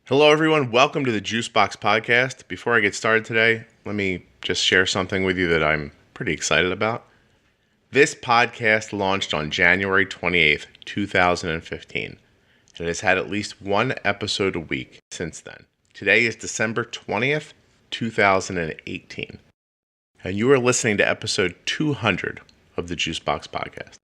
Hello, everyone. Welcome to the Juicebox Podcast. Before I get started today, let me just share something with you that I'm pretty excited about. This podcast launched on January 28th, 2015, and it has had at least one episode a week since then. Today is December 20th, 2018, and you are listening to episode 200 of the Juicebox Podcast.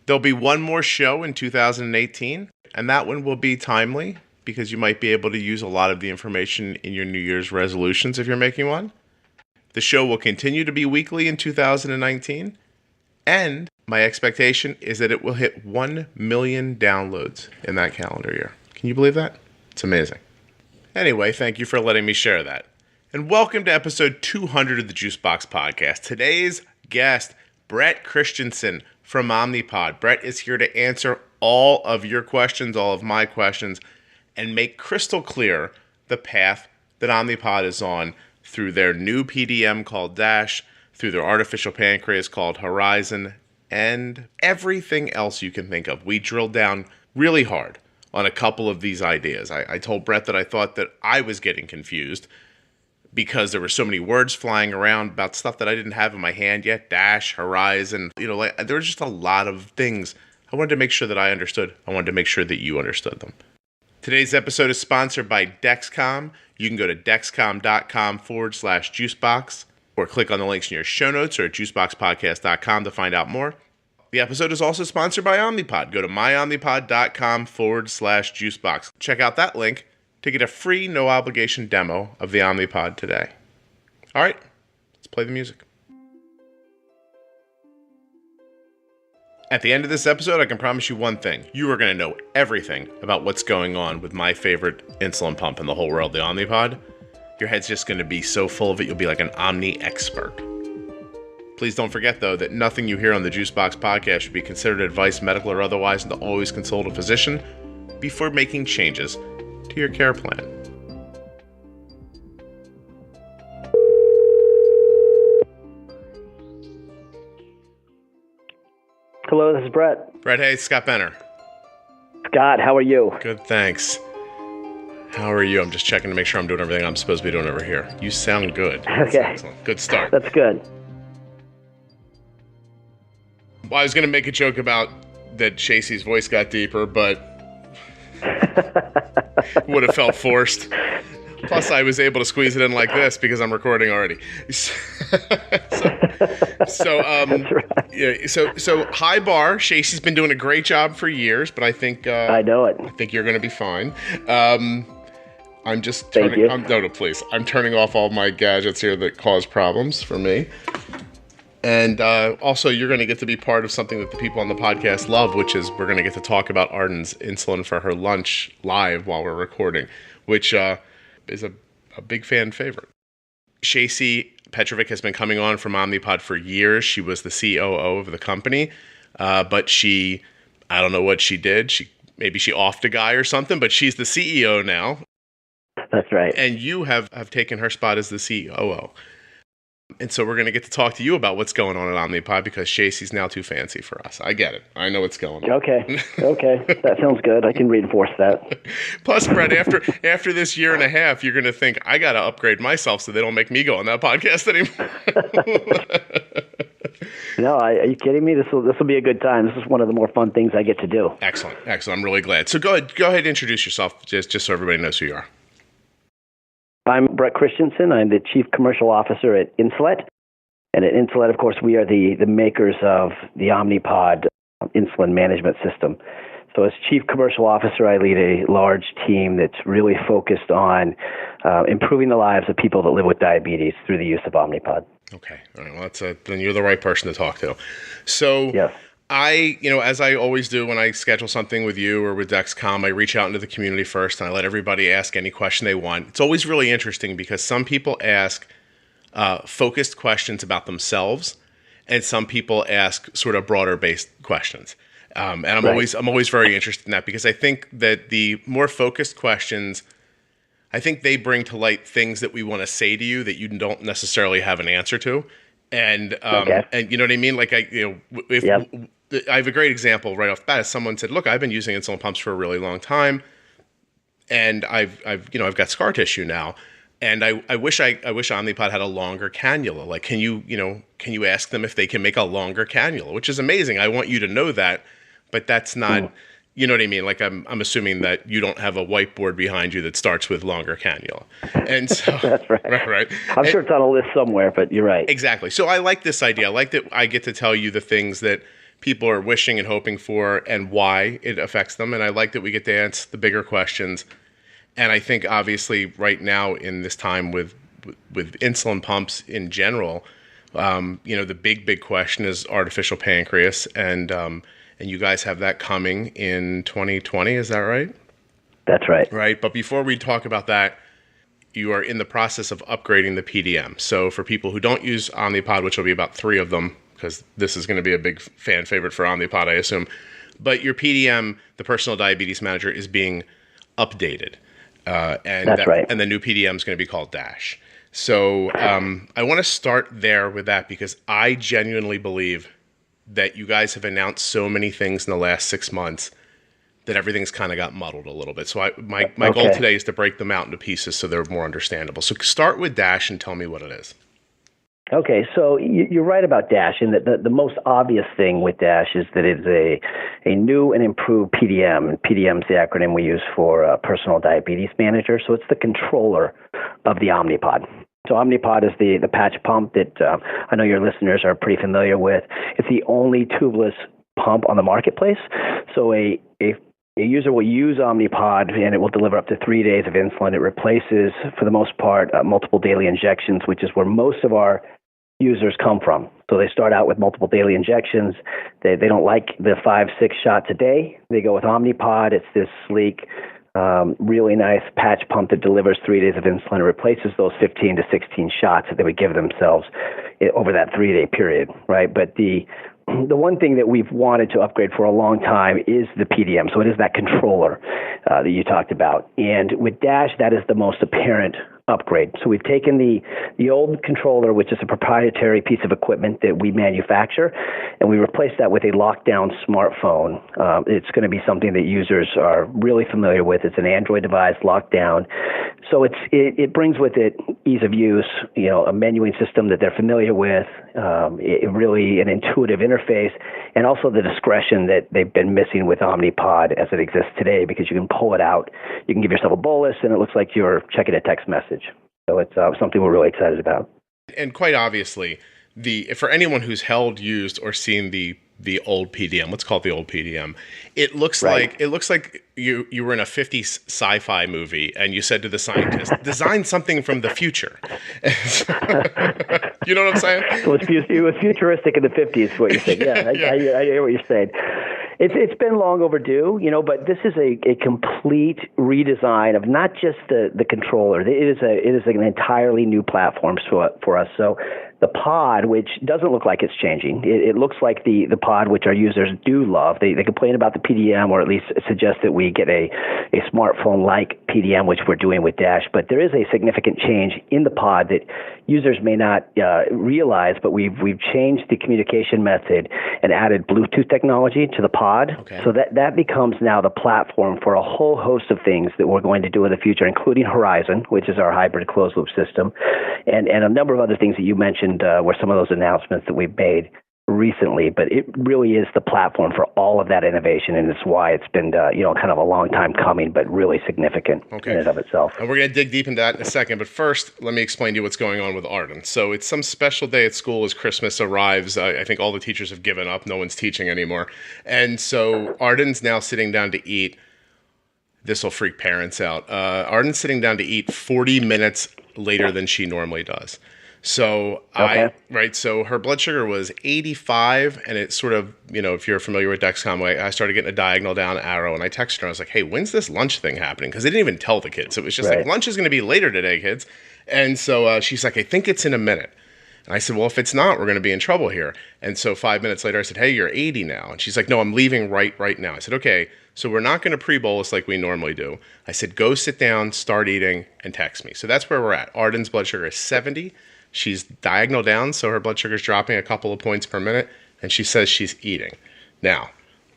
There'll be one more show in 2018, and that one will be timely, because you might be able to use a lot of the information in your New Year's resolutions if you're making one. The show will continue to be weekly in 2019, and my expectation is that it will hit 1 million downloads in that calendar year. Can you believe that? It's amazing. Anyway, thank you for letting me share that. And welcome to episode 200 of the Juicebox Podcast. Today's guest, Bret Christensen from Omnipod. Bret is here to answer all of your questions, all of my questions, and make crystal clear the path that Omnipod is on through their new PDM called DASH, through their artificial pancreas called Horizon, and everything else you can think of. We drilled down really hard on a couple of these ideas. I told Bret that I thought that I was getting confused because there were so many words flying around about stuff that I didn't have in my hand yet. DASH, Horizon, there was just a lot of things. I wanted to make sure that I understood. I wanted to make sure that you understood them. Today's episode is sponsored by Dexcom. You can go to dexcom.com/juicebox or click on the links in your show notes or at juiceboxpodcast.com to find out more. The episode is also sponsored by Omnipod. Go to myomnipod.com/juicebox. Check out that link to get a free, no obligation demo of the Omnipod today. All right, let's play the music. At the end of this episode, I can promise you one thing. You are going to know everything about what's going on with my favorite insulin pump in the whole world, the Omnipod. Your head's just going to be so full of it, you'll be like an Omni expert. Please don't forget, though, that nothing you hear on the Juicebox Podcast should be considered advice, medical or otherwise, and to always consult a physician before making changes to your care plan. Hello, this is Bret. Bret, hey, Scott Benner. Scott, how are you? Good, thanks. How are you? I'm just checking to make sure I'm doing everything I'm supposed to be doing over here. You sound good. That's okay. Excellent. Good start. That's good. Well, I was going to make a joke about that Chasey's voice got deeper, but would have felt forced. Plus, I was able to squeeze it in like this because I'm recording already. So high bar. Chasey's been doing a great job for years, but I think I know it. I think you're going to be fine. I'm just turning. No, please. I'm turning off all my gadgets here that cause problems for me. And also, you're going to get to be part of something that the people on the podcast love, which is we're going to get to talk about Arden's insulin for her lunch live while we're recording, which is a big fan favorite. Chasey Petrovic has been coming on from Omnipod for years. She was the COO of the company, but I don't know what she did. Maybe she offed a guy or something, but she's the CEO now. That's right. And you have taken her spot as the COO. And so we're going to get to talk to you about what's going on at Omnipod because Chasey's now too fancy for us. I get it. I know what's going on. Okay. That sounds good. I can reinforce that. Plus, Bret, after this year and a half, you're going to think, I got to upgrade myself so they don't make me go on that podcast anymore. No, are you kidding me? This will be a good time. This is one of the more fun things I get to do. Excellent. I'm really glad. So go ahead and introduce yourself just so everybody knows who you are. I'm Bret Christensen. I'm the Chief Commercial Officer at Insulet. And at Insulet, of course, we are the makers of the Omnipod insulin management system. So as Chief Commercial Officer, I lead a large team that's really focused on improving the lives of people that live with diabetes through the use of Omnipod. Okay. All right. Well, then you're the right person to talk to. So yes. As I always do when I schedule something with you or with Dexcom, I reach out into the community first and I let everybody ask any question they want. It's always really interesting because some people ask focused questions about themselves and some people ask sort of broader based questions. And I'm always very interested in that because I think that the more focused questions, I think they bring to light things that we want to say to you that you don't necessarily have an answer to. And and you know what I mean? Like I have a great example right off the bat. Someone said, look, I've been using insulin pumps for a really long time. and I've got scar tissue now. And I wish Omnipod had a longer cannula. Like, can you ask them if they can make a longer cannula, which is amazing. I want you to know that, but that's not, you know what I mean? Like, I'm assuming that you don't have a whiteboard behind you that starts with longer cannula. And so that's right. Right. I'm sure it's on a list somewhere, but you're right. Exactly. So I like this idea. I like that I get to tell you the things that people are wishing and hoping for and why it affects them. And I like that we get to answer the bigger questions. And I think obviously right now in this time with insulin pumps in general, the big question is artificial pancreas, and you guys have that coming in 2020. Is that right? That's right. Right. But before we talk about that, you are in the process of upgrading the PDM. So for people who don't use Omnipod, which will be about 3 of them, because this is going to be a big fan favorite for Omnipod, I assume. But your PDM, the Personal Diabetes Manager, is being updated. That's right. And the new PDM is going to be called DASH. So I want to start there with that, because I genuinely believe that you guys have announced so many things in the last 6 months that everything's kind of got muddled a little bit. So my goal today is to break them out into pieces so they're more understandable. So start with DASH and tell me what it is. Okay, so you're right about DASH, and the most obvious thing with DASH is that it's a new and improved PDM, and PDM is the acronym we use for Personal Diabetes Manager, so it's the controller of the Omnipod. So Omnipod is the patch pump that I know your listeners are pretty familiar with. It's the only tubeless pump on the marketplace, so a user will use Omnipod, and it will deliver up to 3 days of insulin. It replaces, for the most part, multiple daily injections, which is where most of our users come from. So they start out with multiple daily injections. They don't like the 5-6 shots a day. They go with Omnipod. It's this sleek, really nice patch pump that delivers 3 days of insulin. It replaces those 15 to 16 shots that they would give themselves over that 3-day period, right? But the one thing that we've wanted to upgrade for a long time is the PDM. So it is that controller that you talked about. And with DASH, that is the most apparent upgrade. So we've taken the old controller, which is a proprietary piece of equipment that we manufacture, and we replaced that with a lockdown smartphone. It's going to be something that users are really familiar with. It's an Android device, locked down. So it brings with it ease of use, a menuing system that they're familiar with, really an intuitive interface, and also the discretion that they've been missing with Omnipod as it exists today, because you can pull it out, you can give yourself a bolus, and it looks like you're checking a text message. So it's something we're really excited about. And quite obviously, for anyone who's held, used, or seen the old PDM, let's call it the old PDM, it looks like you were in a 50s sci-fi movie, and you said to the scientist, "Design something from the future." You know what I'm saying? It was futuristic in the 50s. What you're saying? Yeah, I hear what you're saying. It's been long overdue, but this is a complete redesign of not just the controller. It is an entirely new platform for us. So the pod, which doesn't look like it's changing, it looks like the pod which our users do love. They complain about the PDM, or at least suggest that we get a smartphone-like PDM, which we're doing with DASH. But there is a significant change in the pod that users may not realize, but we've changed the communication method and added Bluetooth technology to the pod. Okay. So that becomes now the platform for a whole host of things that we're going to do in the future, including Horizon, which is our hybrid closed-loop system, and a number of other things that you mentioned were some of those announcements that we've made recently. But it really is the platform for all of that innovation, and it's why it's been kind of a long time coming, but really significant in and of itself. And we're going to dig deep into that in a second, but first let me explain to you what's going on with Arden. So it's some special day at school as Christmas arrives. I think all the teachers have given up. No one's teaching anymore. And so Arden's now sitting down to eat. This will freak parents out. Arden's sitting down to eat 40 minutes later than she normally does. So so her blood sugar was 85, and it sort of, if you're familiar with Dexcom, I started getting a diagonal down arrow, and I texted her, I was like, "Hey, when's this lunch thing happening?" Because they didn't even tell the kids. It was just like, lunch is going to be later today, kids. And so she's like, "I think it's in a minute." And I said, "Well, if it's not, we're going to be in trouble here." And so 5 minutes later, I said, "Hey, you're 80 now." And she's like, "No, I'm leaving right now." I said, "Okay, so we're not going to pre-bolus like we normally do." I said, "Go sit down, start eating, and text me." So that's where we're at. Arden's blood sugar is 70. She's diagonal down, so her blood sugar is dropping a couple of points per minute, and she says she's eating. Now,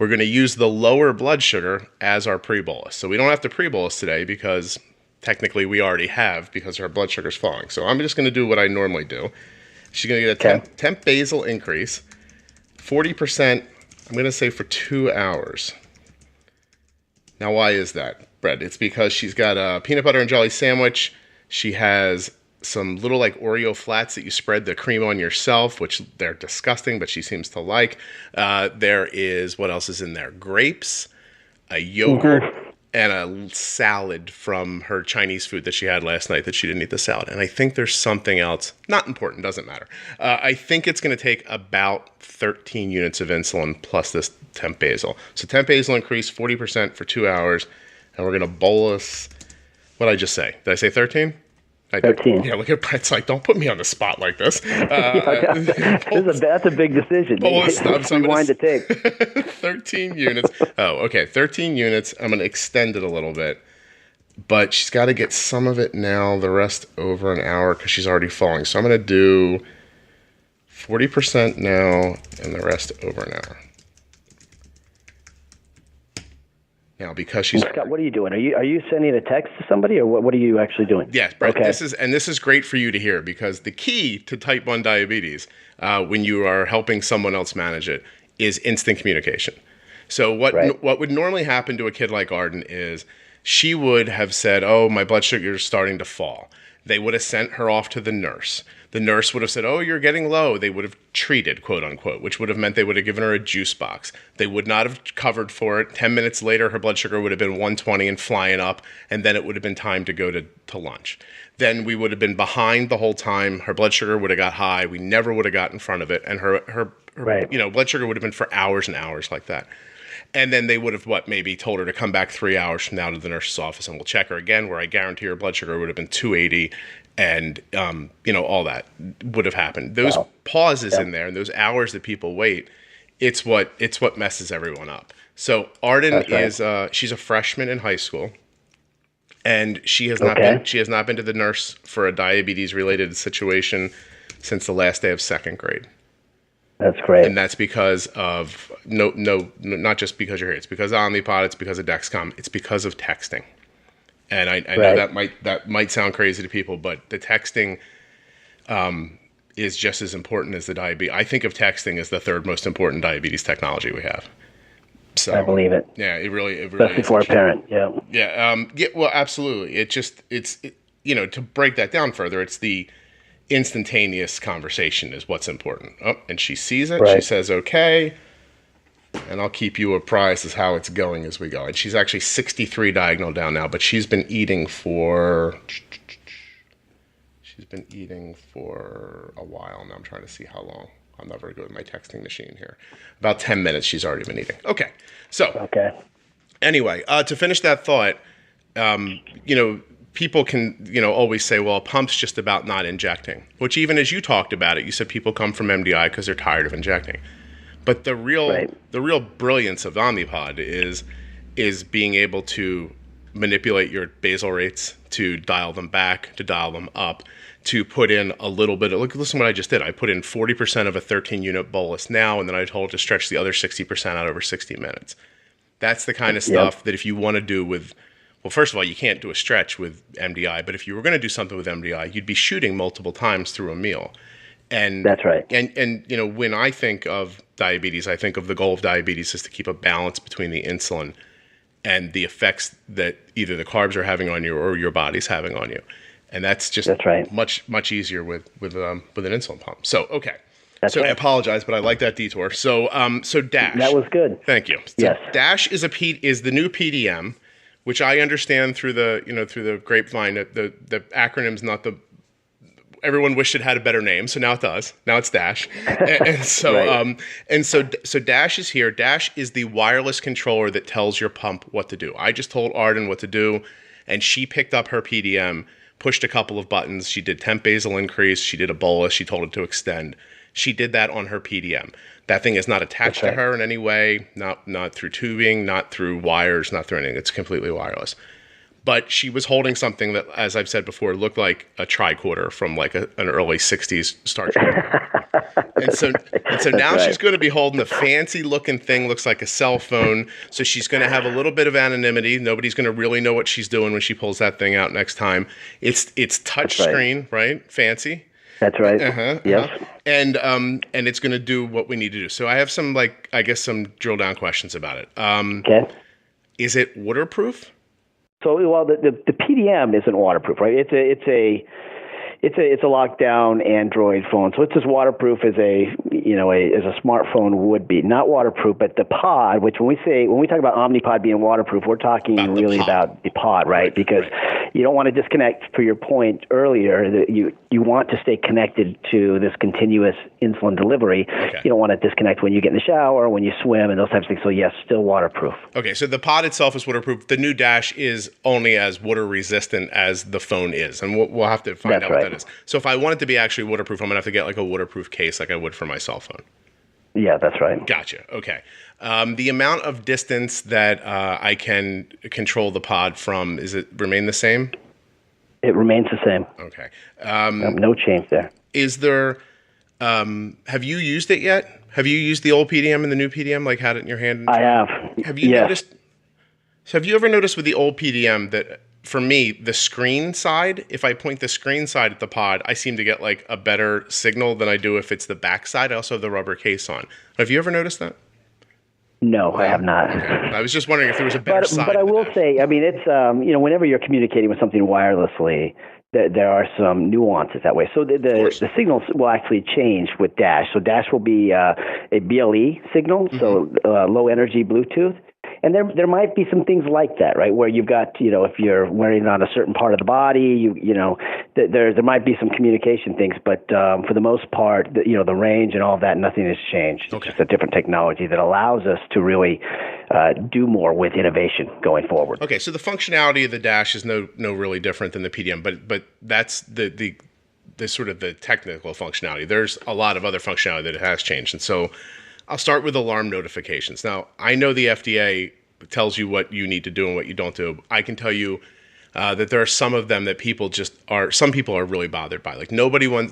we're going to use the lower blood sugar as our pre-bolus. So we don't have to pre-bolus today because technically we already have, because her blood sugar's falling. So I'm just going to do what I normally do. She's going to get a temp basal increase, 40%, I'm going to say for 2 hours. Now, why is that, Brett? It's because she's got a peanut butter and jelly sandwich. She has some little like Oreo flats that you spread the cream on yourself, which they're disgusting, but she seems to like. There is, what else is in there? Grapes, a yogurt, and a salad from her Chinese food that she had last night that she didn't eat the salad. And I think there's something else, not important, doesn't matter. I think it's going to take about 13 units of insulin plus this temp basal. So temp basal increase 40% for 2 hours, and we're going to bolus, what did I just say? Did I say 13? 13. Yeah, look at Brett's like, don't put me on the spot like this. That's a big decision. Rewind the tape. 13 units. Oh, okay. 13 units. I'm going to extend it a little bit. But she's got to get some of it now, the rest over an hour because she's already falling. So I'm going to do 40% now and the rest over an hour. Now, because she's Scott, what are you doing? Are you sending a text to somebody, or what are you actually doing? Yes, Brett. Okay. This is great for you to hear, because the key to type 1 diabetes, when you are helping someone else manage it, is instant communication. So what would normally happen to a kid like Arden is she would have said, "Oh, my blood sugar is starting to fall." They would have sent her off to the nurse. The nurse would have said, "Oh, you're getting low." They would have treated, quote unquote, which would have meant they would have given her a juice box. They would not have covered for it. 10 minutes later, her blood sugar would have been 120 and flying up, and then it would have been time to go to lunch. Then we would have been behind the whole time. Her blood sugar would have got high. We never would have got in front of it, and her blood sugar would have been for hours and hours like that. And then they would have, maybe told her to come back 3 hours from now to the nurse's office, and we'll check her again, where I guarantee her blood sugar would have been 280, and, all that would have happened. Those pauses in there and those hours that people wait, it's what messes everyone up. So Arden is, she's a freshman in high school, and she has not been to the nurse for a diabetes-related situation since the last day of second grade. That's great. And that's because of, not just because you're here. It's because of Omnipod. It's because of Dexcom. It's because of texting. And I know that might sound crazy to people, but the texting is just as important as the diabetes. I think of texting as the third most important diabetes technology we have. So I believe it. Yeah, it really especially for a parent. Yeah. Yeah. Well, absolutely. It's to break that down further, it's the instantaneous conversation is what's important. Oh, and she sees it. Right. She says, "Okay, and I'll keep you apprised as how it's going as we go." And she's actually 63 diagonal down now, but she's been eating for a while now. I'm trying to see how long. I'm not very good with my texting machine here. About 10 minutes she's already been eating. Okay. So anyway, to finish that thought, people can, always say, well, a pump's just about not injecting, which even as you talked about it, you said people come from MDI because they're tired of injecting. But the real brilliance of Omnipod is being able to manipulate your basal rates, to dial them back, to dial them up, to put in a little bit of, listen to what I just did. I put in 40% of a 13-unit bolus now, and then I told it to stretch the other 60% out over 60 minutes. That's the kind of stuff that if you want to do with, well, first of all, you can't do a stretch with MDI, but if you were going to do something with MDI, you'd be shooting multiple times through a meal. And that's right. And when I think of diabetes, I think of the goal of diabetes is to keep a balance between the insulin and the effects that either the carbs are having on you or your body's having on you. And that's just much easier with an insulin pump. So, okay. I apologize, but I like that detour. So DASH. That was good. Thank you. So yes. DASH is the new PDM, which I understand through the grapevine that the acronym's not the. Everyone wished it had a better name, so now it does. Now it's DASH, and so so DASH is here. DASH is the wireless controller that tells your pump what to do. I just told Arden what to do, and she picked up her PDM, pushed a couple of buttons. She did temp basal increase. She did a bolus. She told it to extend. She did that on her PDM. That thing is not attached to her in any way, not through tubing, not through wires, not through anything. It's completely wireless. but she was holding something that, as I've said before, looked like a tricorder from like an early 60s Star Trek. And so now she's going to be holding a fancy looking thing, looks like a cell phone. So she's going to have a little bit of anonymity. Nobody's going to really know what she's doing when she pulls that thing out next time. It's touch screen, right? Fancy. That's right. Yes. And it's going to do what we need to do. So I have some some drill down questions about it. Okay. Is it waterproof? So, well, the PDM isn't waterproof, right? It's a lockdown Android phone, so it's as waterproof as a smartphone would be. Not waterproof, but the pod, which when we talk about Omnipod being waterproof, we're talking about the pod, right? Because you don't want to disconnect. For your point earlier, that you want to stay connected to this continuous insulin delivery. Okay. You don't want to disconnect when you get in the shower, when you swim, and those types of things. So yes, still waterproof. Okay, so the pod itself is waterproof. The new Dash is only as water resistant as the phone is, and we'll have to find out what that is. So if I want it to be actually waterproof, I'm going to have to get like a waterproof case like I would for my cell phone. Yeah, that's right. Gotcha. Okay. The amount of distance that I can control the pod from, is it remain the same? It remains the same. Okay. No change there. Is there, have you used it yet? Have you used the old PDM and the new PDM, like had it in your hand? I have. Have you noticed? So have you ever noticed with the old PDM that, for me, the screen side, if I point the screen side at the pod, I seem to get like a better signal than I do if it's the back side. I also have the rubber case on. Have you ever noticed that? No, I have not. Okay. I was just wondering if there was a better side. But I will say, I mean, it's whenever you're communicating with something wirelessly, there are some nuances that way. So the signals will actually change with Dash. So Dash will be a BLE signal, so low energy Bluetooth. And there might be some things like that, right? Where you've got, if you're wearing it on a certain part of the body, there might be some communication things, but for the most part, the range and all that, nothing has changed. Okay. It's just a different technology that allows us to really do more with innovation going forward. Okay, so the functionality of the Dash is no really different than the PDM, but that's the sort of the technical functionality. There's a lot of other functionality that has changed, and so I'll start with alarm notifications. Now, I know the FDA tells you what you need to do and what you don't do. I can tell you that there are some of them that some people are really bothered by. Like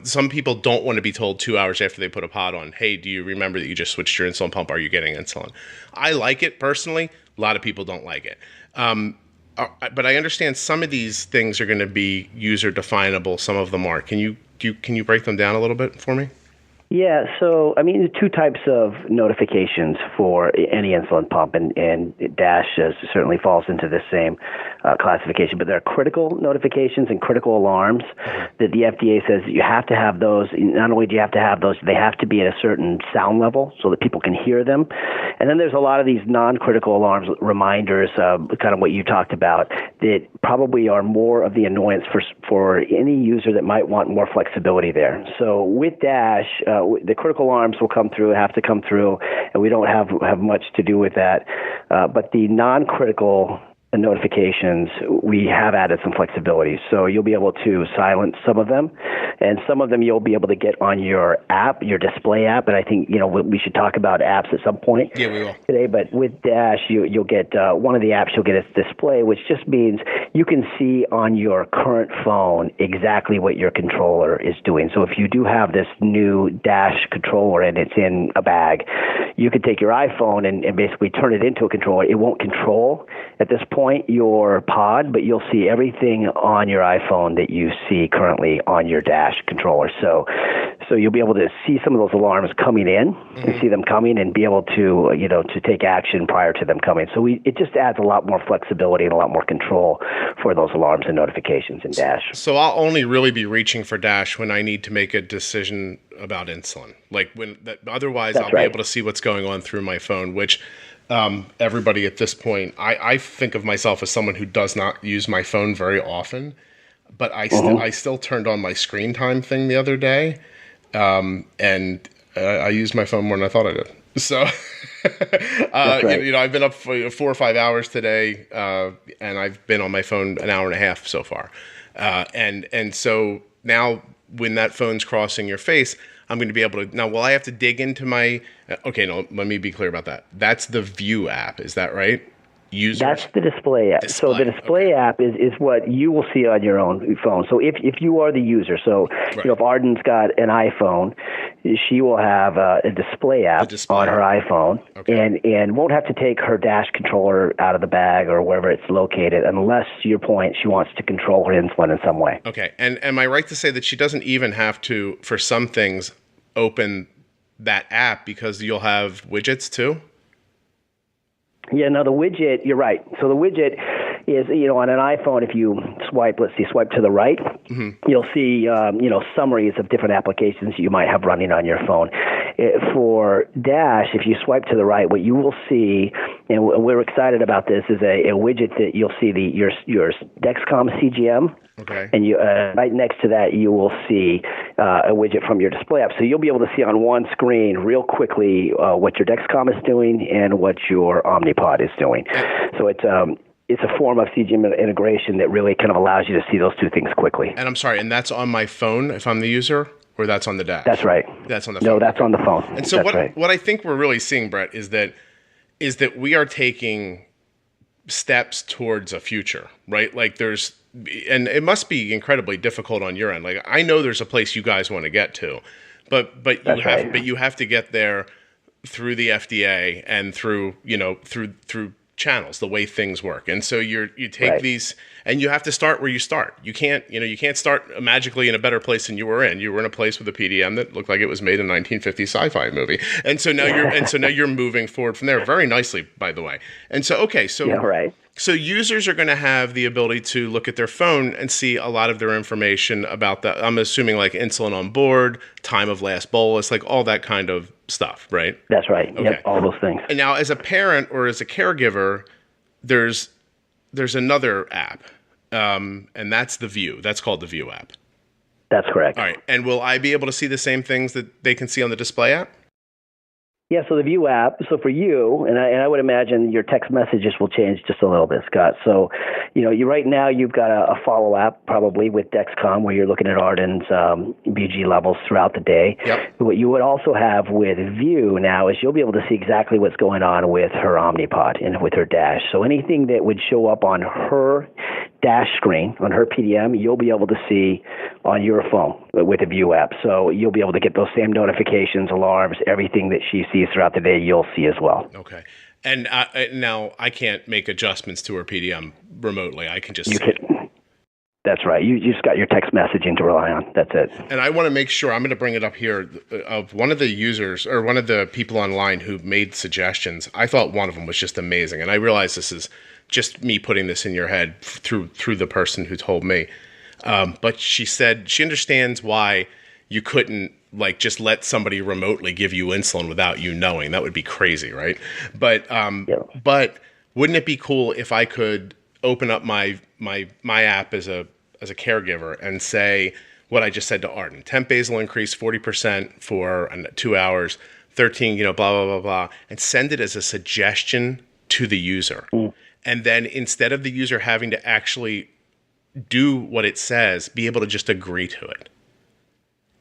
some people don't want to be told 2 hours after they put a pod on, hey, do you remember that you just switched your insulin pump? Are you getting insulin? I like it personally. A lot of people don't like it. But I understand some of these things are going to be user definable. Some of them are. Can you break them down a little bit for me? Yeah, so, I mean, two types of notifications for any insulin pump, and Dash certainly falls into the same classification, but there are critical notifications and critical alarms that the FDA says you have to have those. Not only do you have to have those, they have to be at a certain sound level so that people can hear them. And then there's a lot of these non-critical alarms, reminders, kind of what you talked about, that probably are more of the annoyance for any user that might want more flexibility there. So with Dash, the critical alarms will have to come through, and we don't have much to do with that. But the non-critical notifications, we have added some flexibility. So you'll be able to silence some of them, and some of them you'll be able to get on your app, your display app. And I think, we should talk about apps at some point today. But with Dash, you'll get one of the apps, you'll get its display, which just means you can see on your current phone exactly what your controller is doing. So if you do have this new Dash controller and it's in a bag, you could take your iPhone and basically turn it into a controller. It won't control at this point your pod, but you'll see everything on your iPhone that you see currently on your Dash controller. So you'll be able to see some of those alarms coming in and see them coming and be able to, to take action prior to them coming. So it just adds a lot more flexibility and a lot more control for those alarms and notifications in Dash. So I'll only really be reaching for Dash when I need to make a decision about insulin. Otherwise I'll be able to see what's going on through my phone, which everybody at this point, I think of myself as someone who does not use my phone very often, but I still turned on my screen time thing the other day, and I used my phone more than I thought I did. So, I've been up for 4 or 5 hours today, and I've been on my phone an hour and a half so far, and so now when that phone's crossing your face, I'm going to be able to, now will I have to dig into my, let me be clear about that. That's the View app, is that right? users? That's the display app. So the display app is what you will see on your own phone. So if you are the user, so if Arden's got an iPhone, she will have a display app on her iPhone, and won't have to take her Dash controller out of the bag or wherever it's located, unless, to your point, she wants to control her insulin in some way. Okay, and am I right to say that she doesn't even have to, for some things, open that app because you'll have widgets too? Yeah, no, the widget, you're right. So the widget is, on an iPhone, if you swipe to the right, you'll see, summaries of different applications you might have running on your phone. For Dash, if you swipe to the right, what you will see, and we're excited about this, is a widget that you'll see your Dexcom CGM. Okay. And you right next to that, you will see a widget from your display app. So you'll be able to see on one screen real quickly what your Dexcom is doing and what your Omnipod is doing. So it's a form of CGM integration that really kind of allows you to see those two things quickly. And I'm sorry, and that's on my phone if I'm the user, or that's on the Dash? That's right. That's on the phone. No, that's on the phone. And so what I think we're really seeing, Bret, is that we are taking steps towards a future, right? Like and it must be incredibly difficult on your end. Like, I know there's a place you guys want to get to, but you have to get there through the FDA and through channels, the way things work. And so you take these, and you have to start where you start. You can't start magically in a better place than you were in. You were in a place with a PDM that looked like it was made in a 1950s sci-fi movie. And so now you're moving forward from there very nicely, by the way. And so So users are going to have the ability to look at their phone and see a lot of their information about that. I'm assuming like insulin on board, time of last bolus, like all that kind of stuff, right? That's right. Okay. Yep, all those things. And now as a parent or as a caregiver, there's another app, and that's the View. That's called the View app. That's correct. All right. And will I be able to see the same things that they can see on the display app? Yeah, so the View app, so for you, and I would imagine your text messages will change just a little bit, Scott. So, right now you've got a follow app probably with Dexcom where you're looking at Arden's BG levels throughout the day. Yep. What you would also have with View now is you'll be able to see exactly what's going on with her Omnipod and with her Dash. So anything that would show up on her Dash screen, on her PDM, you'll be able to see on your phone with the View app. So you'll be able to get those same notifications, alarms, everything that she sees throughout the day, you'll see as well. Okay. And now I can't make adjustments to her PDM remotely. I can just That's right. You just got your text messaging to rely on. That's it. And I want to make sure, I'm going to bring it up here, of one of the users or one of the people online who made suggestions. I thought one of them was just amazing. And I realize this is just me putting this in your head through the person who told me. But she said she understands why you couldn't just let somebody remotely give you insulin without you knowing. That would be crazy, right? But but wouldn't it be cool if I could open up my app as a caregiver and say what I just said to Arden: temp basal increase 40% for 2 hours, 13, blah blah blah blah, and send it as a suggestion to the user. And then instead of the user having to actually do what it says, be able to just agree to it.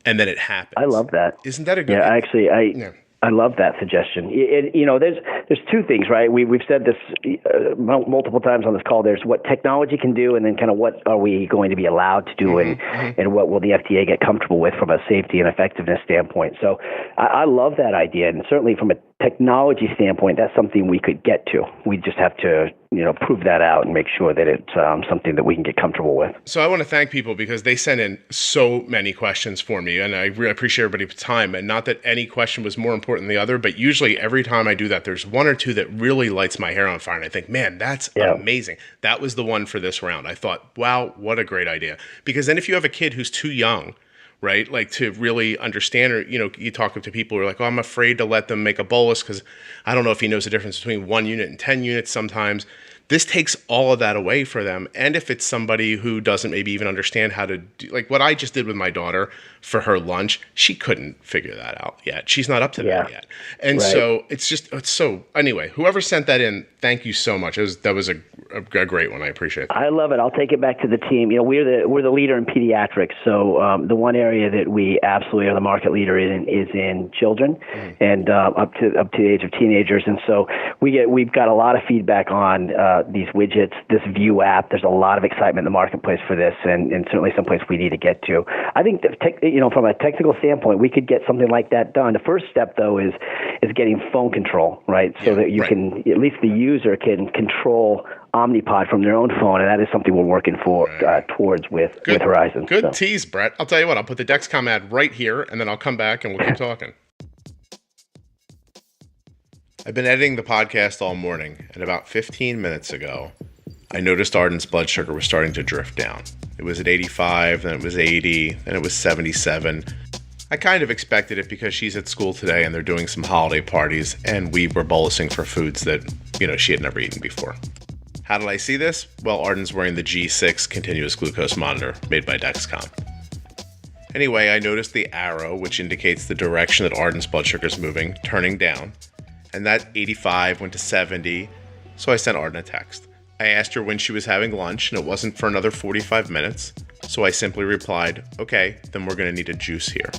And then it happens. I love that. Isn't that a good? Yeah, actually, I love that suggestion. There's two things, right? We've said this multiple times on this call. There's what technology can do, and then kind of what are we going to be allowed to do, and what will the FDA get comfortable with from a safety and effectiveness standpoint. So I love that idea, and certainly from a technology standpoint, that's something we could get to. We just have to, prove that out and make sure that it's something that we can get comfortable with. So I want to thank people because they sent in so many questions for me, and I really appreciate everybody's time. And not that any question was more important than the other, but usually every time I do that, there's one or two that really lights my hair on fire, and I think, man, that's amazing. That was the one for this round. I thought, wow, what a great idea. Because then if you have a kid who's too young, right, like to really understand, or you talk to people who are like, oh, I'm afraid to let them make a bolus because I don't know if he knows the difference between 1 unit and 10 units sometimes. This takes all of that away for them. And if it's somebody who doesn't maybe even understand how to do, like what I just did with my daughter for her lunch, she couldn't figure that out yet. She's not up to that yet. And so it's so, anyway, whoever sent that in, thank you so much. That was a great one. I appreciate that. I love it. I'll take it back to the team. We're the leader in pediatrics. So the one area that we absolutely are the market leader in is in children, and up to the age of teenagers. And so we've got a lot of feedback on these widgets, this View app. There's a lot of excitement in the marketplace for this, and certainly someplace we need to get to. I think that from a technical standpoint, we could get something like that done. The first step, though, is getting phone control, right? So that you can, at least the user can control Omnipod from their own phone, and that is something we're working towards with Horizon. Good tease, Brett. I'll tell you what, I'll put the Dexcom ad right here, and then I'll come back and we'll keep talking. I've been editing the podcast all morning, and about 15 minutes ago, I noticed Arden's blood sugar was starting to drift down. It was at 85, then it was 80, then it was 77. I kind of expected it because she's at school today and they're doing some holiday parties, and we were bolusing for foods that, she had never eaten before. How did I see this? Well, Arden's wearing the G6 continuous glucose monitor made by Dexcom. Anyway, I noticed the arrow, which indicates the direction that Arden's blood sugar is moving, turning down, and that 85 went to 70, so I sent Arden a text. I asked her when she was having lunch, and it wasn't for another 45 minutes, so I simply replied, okay, then we're going to need a juice here.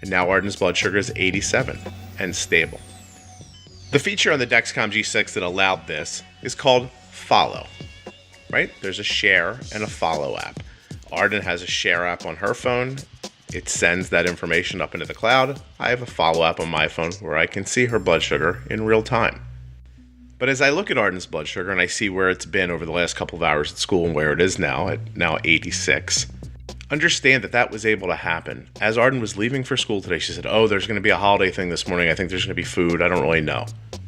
And now Arden's blood sugar is 87 and stable. The feature on the Dexcom G6 that allowed this is called Follow, right? There's a Share and a Follow app. Arden has a Share app on her phone. It sends that information up into the cloud. I have a Follow app on my phone where I can see her blood sugar in real time. But as I look at Arden's blood sugar and I see where it's been over the last couple of hours at school and where it is now, at 86, understand that was able to happen. As Arden was leaving for school today, she said, there's going to be a holiday thing this morning. I think there's going to be food. I don't really know.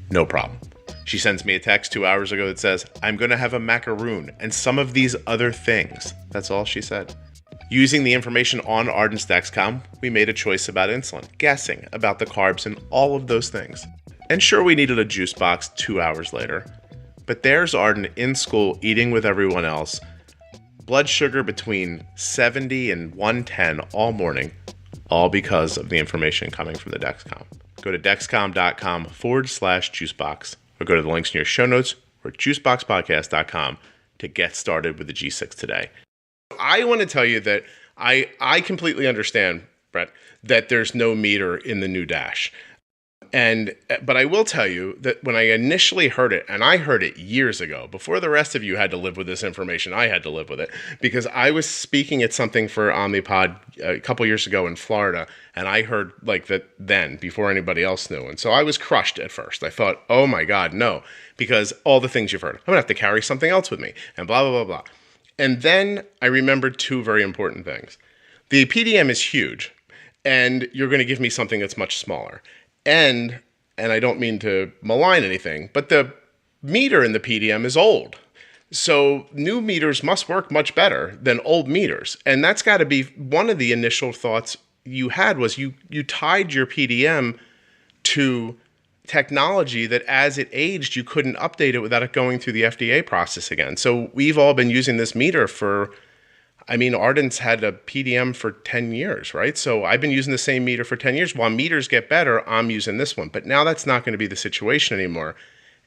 No problem. She sends me a text 2 hours ago that says, I'm going to have a macaroon and some of these other things. That's all she said. Using the information on Arden's Dexcom, we made a choice about insulin, guessing about the carbs and all of those things. And sure, we needed a juice box 2 hours later. But there's Arden in school eating with everyone else. Blood sugar between 70 and 110 all morning, all because of the information coming from the Dexcom. Go to dexcom.com/juicebox or go to the links in your show notes or juiceboxpodcast.com to get started with the G6 today. I want to tell you that I completely understand, Brett, that there's no meter in the new Dash. But I will tell you that when I initially heard it, and I heard it years ago, before the rest of you had to live with this information, I had to live with it, because I was speaking at something for Omnipod a couple years ago in Florida, and I heard that then, before anybody else knew. And so I was crushed at first. I thought, oh my God, no, because all the things you've heard, I'm going to have to carry something else with me, and blah, blah, blah, blah. And then I remembered two very important things. The PDM is huge, and you're going to give me something that's much smaller. And I don't mean to malign anything, but the meter in the PDM is old. So new meters must work much better than old meters. And that's got to be one of the initial thoughts you had, was you tied your PDM to technology that as it aged, you couldn't update it without it going through the FDA process again. So we've all been using this meter Arden's had a PDM for 10 years, right? So I've been using the same meter for 10 years. While meters get better, I'm using this one. But now that's not going to be the situation anymore.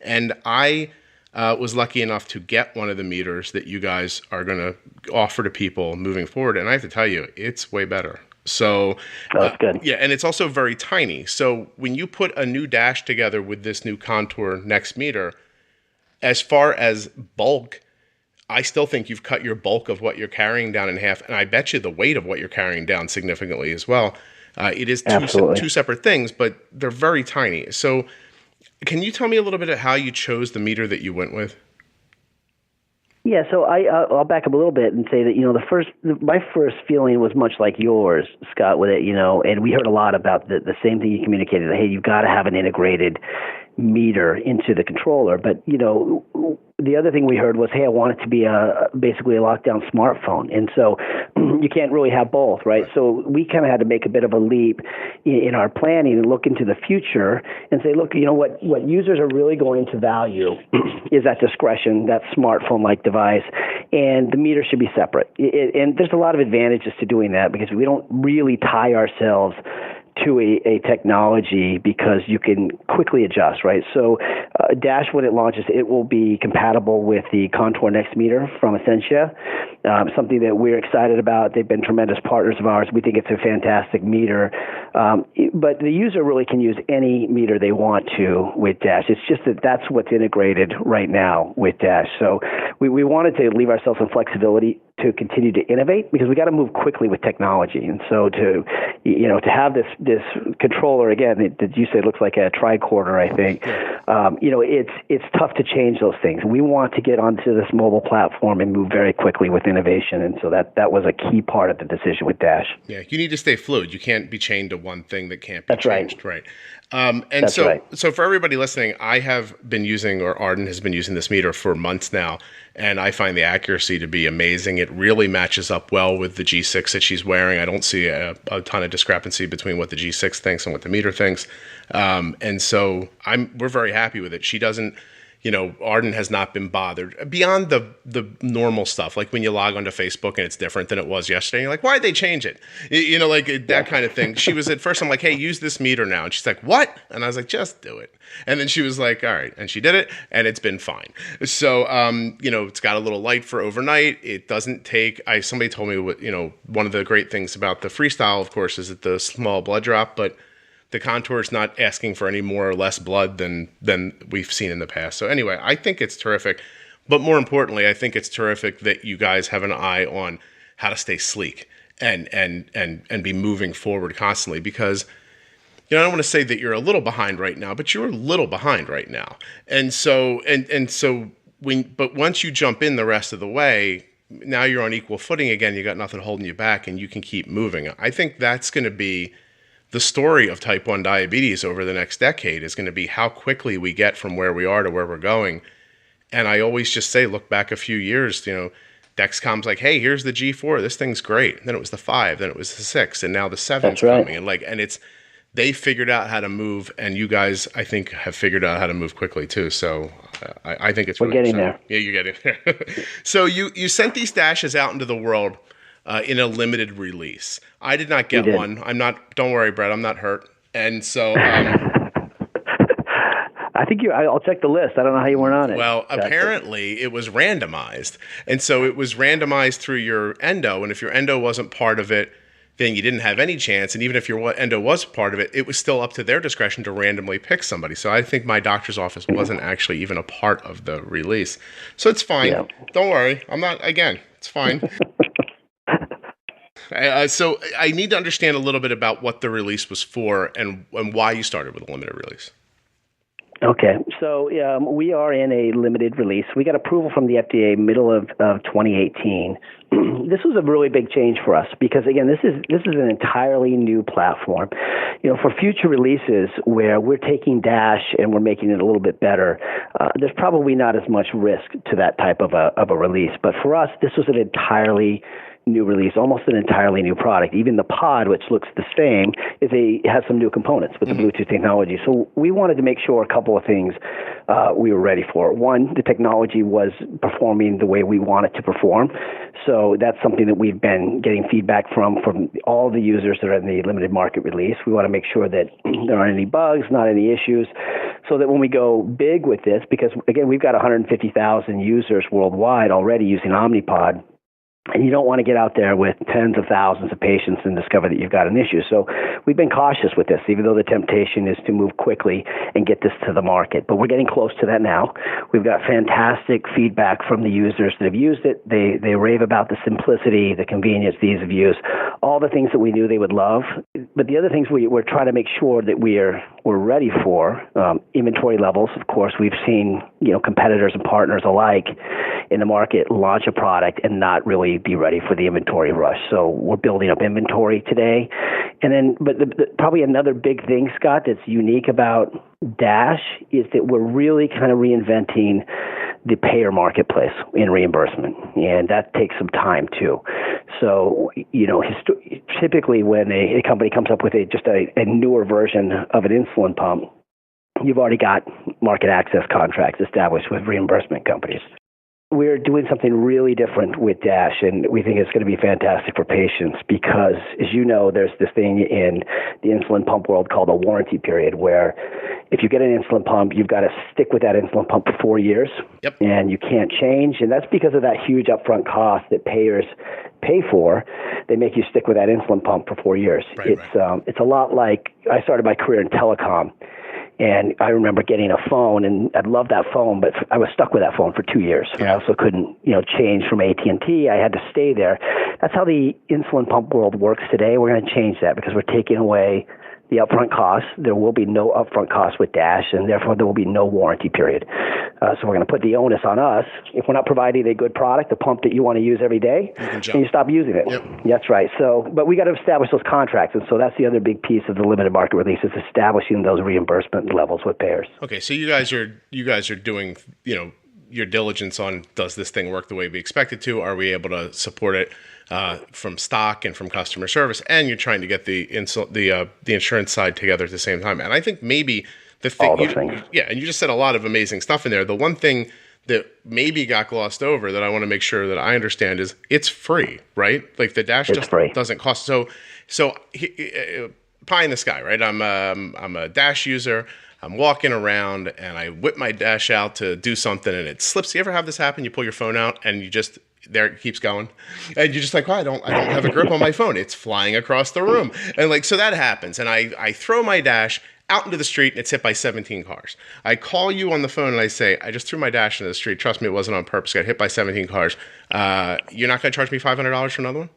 And I was lucky enough to get one of the meters that you guys are going to offer to people moving forward. And I have to tell you, it's way better. So that's good. Yeah, and it's also very tiny. So when you put a new Dash together with this new Contour Next meter, as far as bulk, I still think you've cut your bulk of what you're carrying down in half, and I bet you the weight of what you're carrying down significantly as well. It is two separate things, but they're very tiny. So can you tell me a little bit of how you chose the meter that you went with? Yeah, so I'll back up a little bit and say that, my first feeling was much like yours, Scott, with it, and we heard a lot about the same thing you communicated, that, hey, you've got to have an integrated meter into the controller. But, the other thing we heard was, hey, I want it to be basically a lockdown smartphone. And so you can't really have both, right? So we kind of had to make a bit of a leap in our planning and look into the future and say, look, what users are really going to value is that discretion, that smartphone-like device, and the meter should be separate. And there's a lot of advantages to doing that, because we don't really tie ourselves to a technology because you can quickly adjust, right? So DASH, when it launches, it will be compatible with the Contour Next meter from Essentia, something that we're excited about. They've been tremendous partners of ours. We think it's a fantastic meter. But the user really can use any meter they want to with DASH. It's just that that's what's integrated right now with DASH. So we wanted to leave ourselves some flexibility to continue to innovate because we got to move quickly with technology. And so to have this controller, again, that you said looks like a tricorder, I think, it's tough to change those things. We want to get onto this mobile platform and move very quickly with innovation. And so that was a key part of the decision with DASH. Yeah, you need to stay fluid. You can't be chained to one thing that can't be That's changed. Right. So for everybody listening, I have been using, or Arden has been using this meter for months now, and I find the accuracy to be amazing. It really matches up well with the G6 that she's wearing. I don't see a ton of discrepancy between what the G6 thinks and what the meter thinks. And so we're very happy with it. She doesn't, Arden has not been bothered beyond the normal stuff. Like when you log onto Facebook and it's different than it was yesterday. You're like, why'd they change it? That kind of thing. She was at first, I'm like, hey, use this meter now. And she's like, what? And I was like, just do it. And then she was like, all right. And she did it and it's been fine. So, it's got a little light for overnight. It doesn't take, somebody told me one of the great things about the Freestyle, of course, is that the small blood drop, but the Contour is not asking for any more or less blood than we've seen in the past. So anyway, I think it's terrific. But more importantly, I think it's terrific that you guys have an eye on how to stay sleek and be moving forward constantly because, I don't want to say that you're a little behind right now, but you're a little behind right now. And so, but once you jump in the rest of the way, now you're on equal footing again. You got nothing holding you back and you can keep moving. I think that's going to be the story of type 1 diabetes over the next decade is going to be how quickly we get from where we are to where we're going. And I always just say, look back a few years, Dexcom's like, hey, here's the G4. This thing's great. And then it was the 5, then it was the 6, and now the 7's coming. And they figured out how to move, and you guys, I think, have figured out how to move quickly too. So I think it's we're getting there. Yeah, you're getting there. So you sent these dashes out into the world in a limited release. I did not get one. Don't worry, Bret, I'm not hurt. And so I think I'll check the list. I don't know how you weren't on it. Well, apparently it was randomized. And so it was randomized through your endo. And if your endo wasn't part of it, then you didn't have any chance. And even if your endo was part of it, it was still up to their discretion to randomly pick somebody. So I think my doctor's office wasn't actually even a part of the release. So it's fine. Yeah. Don't worry. It's fine. So I need to understand a little bit about what the release was for and why you started with a limited release. Okay, so we are in a limited release. We got approval from the FDA middle of 2018. This was a really big change for us because, again, this is an entirely new platform. For future releases where we're taking DASH and we're making it a little bit better, there's probably not as much risk to that type of a release. But for us, this was an entirely new release, almost an entirely new product. Even the pod, which looks the same, has some new components with the Bluetooth technology. So we wanted to make sure a couple of things we were ready for. One, the technology was performing the way we want it to perform. So that's something that we've been getting feedback from all the users that are in the limited market release. We want to make sure that there aren't any bugs, not any issues, so that when we go big with this, because again, we've got 150,000 users worldwide already using Omnipod, and you don't want to get out there with tens of thousands of patients and discover that you've got an issue. So we've been cautious with this, even though the temptation is to move quickly and get this to the market. But we're getting close to that now. We've got fantastic feedback from the users that have used it. They rave about the simplicity, the convenience, the ease of use, all the things that we knew they would love. But the other things we're trying to make sure that we're ready for, inventory levels. Of course, we've seen competitors and partners alike in the market launch a product and not really be ready for the inventory rush. So we're building up inventory today. And then, but probably another big thing, Scott, that's unique about DASH is that we're really kind of reinventing the payer marketplace in reimbursement. And that takes some time too. So, typically when a company comes up with just a newer version of an insulin pump, you've already got market access contracts established with reimbursement companies. we're doing something really different with DASH, and we think it's going to be fantastic for patients because, as you know, there's this thing in the insulin pump world called a warranty period, where if you get an insulin pump, you've got to stick with that insulin pump for 4 years, and you can't change. And that's because of that huge upfront cost that payers pay for. They make you stick with that insulin pump for 4 years. It's a lot like I started my career in telecom. And I remember getting a phone, and I loved that phone, but I was stuck with that phone for 2 years. And I also couldn't, change from AT&T. I had to stay there. That's how the insulin pump world works today. We're going to change that because we're taking away the upfront costs. There will be no upfront costs with DASH, and therefore there will be no warranty period. So we're going to put the onus on us. If we're not providing a good product, a pump that you want to use every day, then you stop using it. That's right. So, but we got to establish those contracts, and so that's the other big piece of the limited market release is establishing those reimbursement levels with payers. Okay, so you guys are doing your diligence on, does this thing work the way we expect it to? Are we able to support it from stock and from customer service? And you're trying to get the insurance side together at the same time. And I think maybe the thing, and you just said a lot of amazing stuff in there. The one thing that maybe got glossed over that I want to make sure that I understand is it's free, right? Like the DASH doesn't cost. So pie in the sky, right? I'm a DASH user. I'm walking around and I whip my DASH out to do something and it slips. You ever have this happen? You pull your phone out and there it keeps going, and you're just like, I don't have a grip on my phone. It's flying across the room, and so that happens. And I throw my DASH out into the street and it's hit by 17 cars. I call you on the phone and I say, I just threw my DASH into the street. Trust me, it wasn't on purpose. Got hit by 17 cars. You're not going to charge me $500 for another one?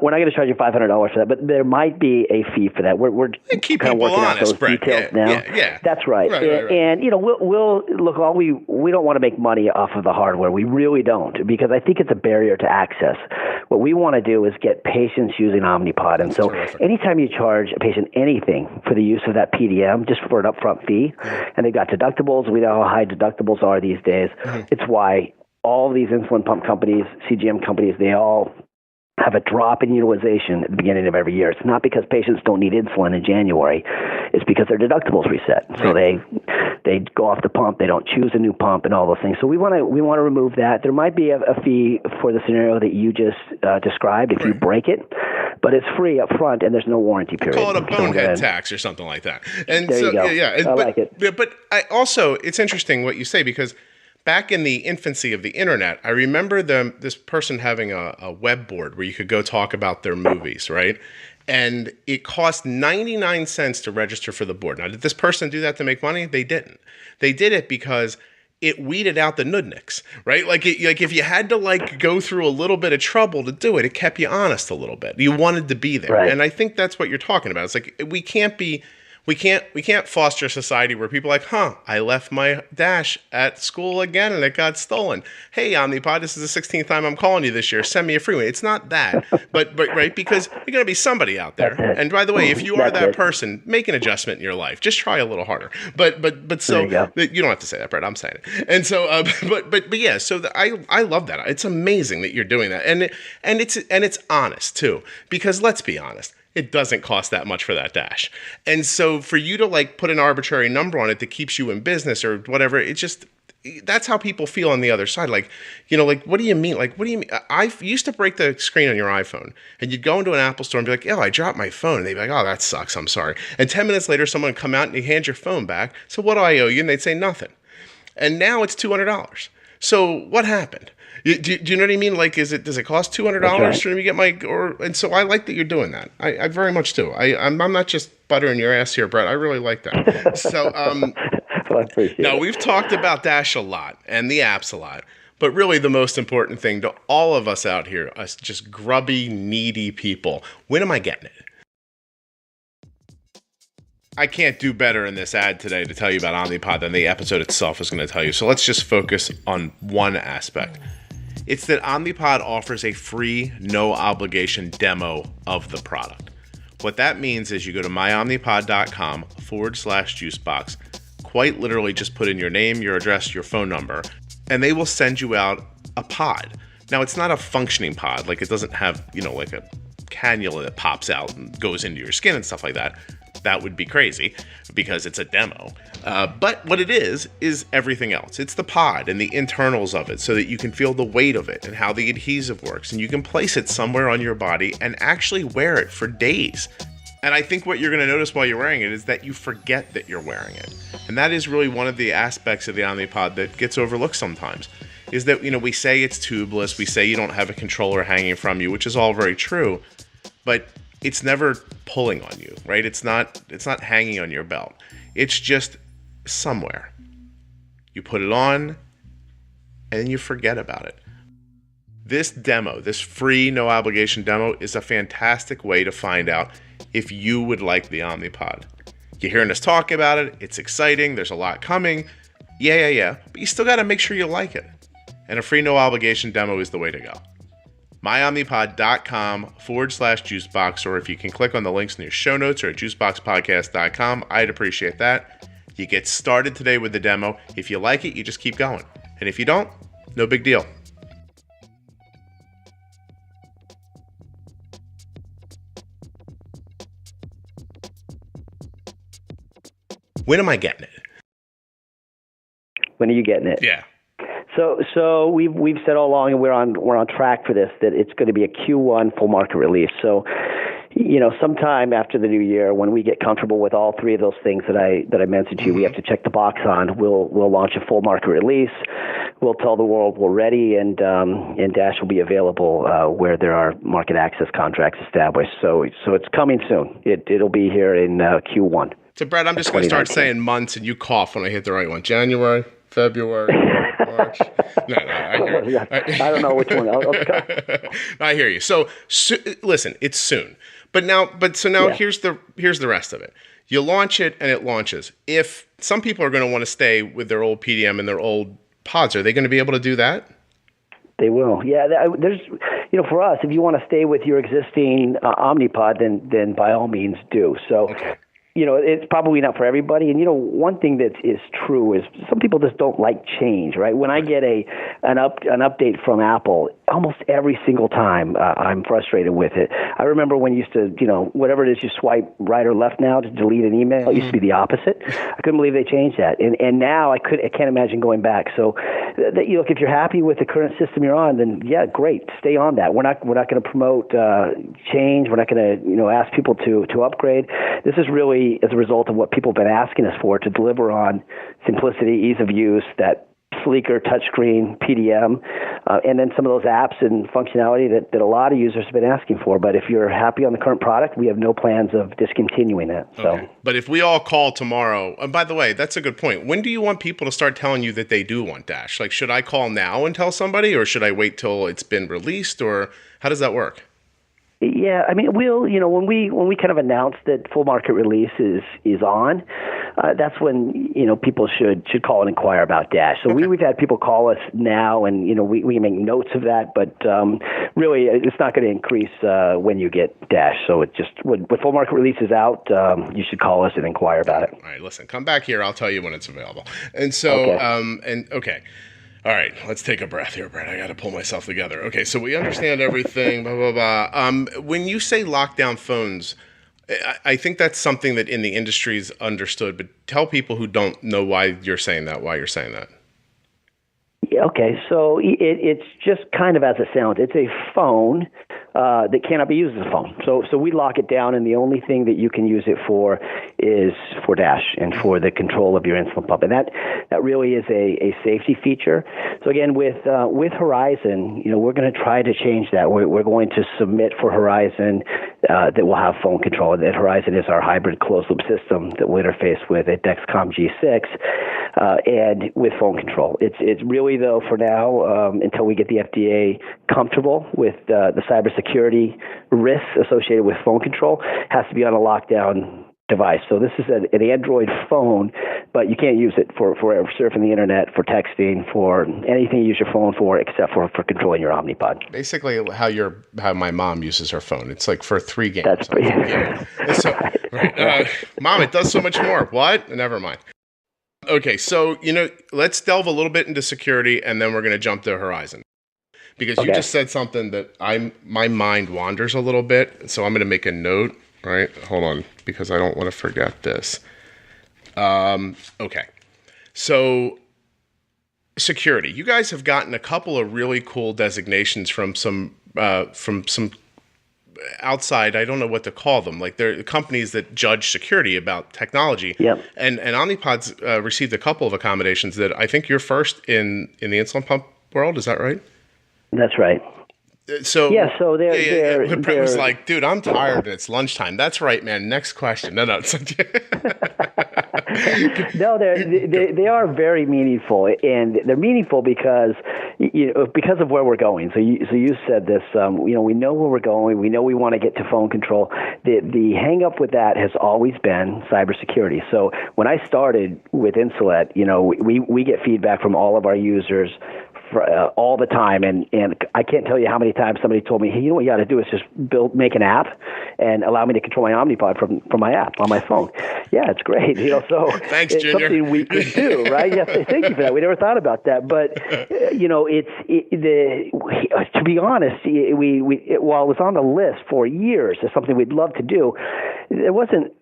We're not going to charge you $500 for that, but there might be a fee for that. We're keep kind of working honest, out those Bret. details now. Yeah. That's right. Right. And we'll look. We don't want to make money off of the hardware. We really don't, because I think it's a barrier to access. What we want to do is get patients using Omnipod, and so anytime you charge a patient anything for the use of that PDM, just for an upfront fee, and they've got deductibles. We know how high deductibles are these days. It's why all these insulin pump companies, CGM companies, they all have a drop in utilization at the beginning of every year. It's not because patients don't need insulin in January. It's because their deductibles reset. So they go off the pump. They don't choose a new pump and all those things. So we want to remove that. There might be a fee for the scenario that you just described if you break it, but it's free up front and there's no warranty period. Call it a bonehead tax or something like that. And there you go. I like it. But it's interesting what you say, because back in the infancy of the internet, I remember this person having a web board where you could go talk about their movies, right? And it cost 99 cents to register for the board. Now, did this person do that to make money? They didn't. They did it because it weeded out the nudniks, right? Like if you had to go through a little bit of trouble to do it, it kept you honest a little bit. You wanted to be there. Right. And I think that's what you're talking about. It's like we can't foster a society where people are like, I left my DASH at school again and it got stolen. Hey, Omnipod, this is the 16th time I'm calling you this year. Send me a free one. It's not that, but right, because you're going to be somebody out there. And by the way, if you are that person, make an adjustment in your life. Just try a little harder. But so you don't have to say that, Bret. I'm saying it. And so, but yeah. So I love that. It's amazing that you're doing that, and it's honest too, because let's be honest. It doesn't cost that much for that DASH. And so for you to put an arbitrary number on it that keeps you in business or whatever, that's how people feel on the other side. What do you mean? What do you mean? I used to break the screen on your iPhone and you'd go into an Apple store and be like, I dropped my phone. And they'd be like, oh, that sucks. I'm sorry. And 10 minutes later, someone would come out and you hand your phone back. So what do I owe you? And they'd say nothing. And now it's $200. So what happened? Do you know what I mean? Does it cost $200 for me to get and so I like that you're doing that. I very much do. I'm not just buttering your ass here, Bret. I really like that. So, I appreciate it. We've talked about DASH a lot and the apps a lot, but really the most important thing to all of us out here, us just grubby, needy people, when am I getting it? I can't do better in this ad today to tell you about Omnipod than the episode itself is going to tell you. So let's just focus on one aspect. It's that Omnipod offers a free, no-obligation demo of the product. What that means is you go to myomnipod.com/juicebox, quite literally just put in your name, your address, your phone number, and they will send you out a pod. Now, it's not a functioning pod. It doesn't have, a cannula that pops out and goes into your skin and stuff like that. that would be crazy because it's a demo. But what it is everything else. It's the pod and the internals of it so that you can feel the weight of it and how the adhesive works. And you can place it somewhere on your body and actually wear it for days. And I think what you're going to notice while you're wearing it is that you forget that you're wearing it. And that is really one of the aspects of the Omnipod that gets overlooked sometimes, is that, we say it's tubeless, we say you don't have a controller hanging from you, which is all very true, but it's never pulling on you, right? It's not hanging on your belt. It's just somewhere. You put it on and then you forget about it. This demo, this free, no obligation demo, is a fantastic way to find out if you would like the Omnipod. You're hearing us talk about it. It's exciting. There's a lot coming. Yeah. But you still got to make sure you like it. And a free, no obligation demo is the way to go. myomnipod.com/juicebox, or if you can click on the links in your show notes or at juiceboxpodcast.com, I'd appreciate that. You get started today with the demo. If you like it, you just keep going. And if you don't, no big deal. When am I getting it? When are you getting it? Yeah. So we've said all along, and we're on track for this, that it's going to be a Q1 full market release. So, sometime after the new year, when we get comfortable with all three of those things that I mentioned to you, we have to check the box on. We'll launch a full market release. We'll tell the world we're ready, and DASH will be available where there are market access contracts established. So it's coming soon. It'll be here in Q1. So, Brett, I'm just going to start saying months, and you cough when I hit the right one. January, February, March. No, I hear you. I don't know which one. I hear you. So, listen, it's soon. But now, here's the rest of it. You launch it, and it launches. If some people are going to want to stay with their old PDM and their old pods, are they going to be able to do that? They will. Yeah, there's, for us, if you want to stay with your existing Omnipod, then by all means do. So. Okay. It's probably not for everybody. And, one thing that is true is some people just don't like change, right? When I get an update from Apple, almost every single time I'm frustrated with it. I remember when you used to, whatever it is, you swipe right or left now to delete an email. It used to be the opposit. I couldn't believe they changed that. And now I can't imagine going back. So, if you're happy with the current system you're on, then yeah, great. Stay on that. We're not going to promote change. We're not going to, ask people to upgrade. This is really as a result of what people have been asking us for, to deliver on simplicity, ease of use, that sleeker touchscreen PDM, and then some of those apps and functionality that a lot of users have been asking for. But if you're happy on the current product, we have no plans of discontinuing it. So. Okay. But if we all call tomorrow, and by the way, that's a good point. When do you want people to start telling you that they do want DASH? Like, should I call now and tell somebody, or should I wait till it's been released, or how does that work? Yeah, I mean, we'll, when we kind of announce that full market release is on, that's when, people should call and inquire about DASH. So we've had people call us now, and, we make notes of that, but really it's not going to increase when you get DASH. So it just, when full market release is out, you should call us and inquire about it. All right, listen, come back here. I'll tell you when it's available. And so, okay. All right, let's take a breath here, Brett. I got to pull myself together. Okay, so we understand everything, blah, blah, blah. When you say lockdown phones, I think that's something that in the industry is understood, but tell people who don't know why you're saying that. Yeah, okay, so it's just kind of as it sounds. It's a phone that cannot be used as a phone. So we lock it down, and the only thing that you can use it for is for DASH and for the control of your insulin pump. And that really is a safety feature. So again, with Horizon, we're going to try to change that. We're going to submit for Horizon that will have phone control. That Horizon is our hybrid closed-loop system that will interface with a Dexcom G6 and with phone control. It's really, though, for now, until we get the FDA comfortable with the cybersecurity risks associated with phone control, has to be on a lockdown device. So this is an Android phone, but you can't use it for surfing the internet, for texting, for anything you use your phone for, except for controlling your Omnipod. Basically, how my mom uses her phone. It's like for 3 games. That's pretty. Yeah. So, right. Mom, it does so much more. What? Never mind. Okay, so let's delve a little bit into security, and then we're going to jump to Horizon. Because you just said something that my mind wanders a little bit, so I'm going to make a note. right? Hold on, because I don't want to forget this. Okay. So security. You guys have gotten a couple of really cool designations from some outside, I don't know what to call them. Like they're companies that judge security about technology. Yep. And Omnipod's received a couple of accommodations that I think you're first in the insulin pump world. Is that right? That's right. So they're Brett was like, dude, I'm tired. It's lunchtime. That's right, man. Next question. No. No, they are very meaningful, and they're meaningful because of where we're going. So you said this. We know where we're going. We know we want to get to phone control. The hang up with that has always been cybersecurity. So when I started with Insulet, we get feedback from all of our users all the time, and I can't tell you how many times somebody told me, hey, you know what you got to do is just make an app and allow me to control my Omnipod from my app on my phone. Yeah, it's great. So thanks, it's Junior. Something we could do, right? Yes, thank you for that. We never thought about that, but to be honest, while it was on the list for years as something we'd love to do, there wasn't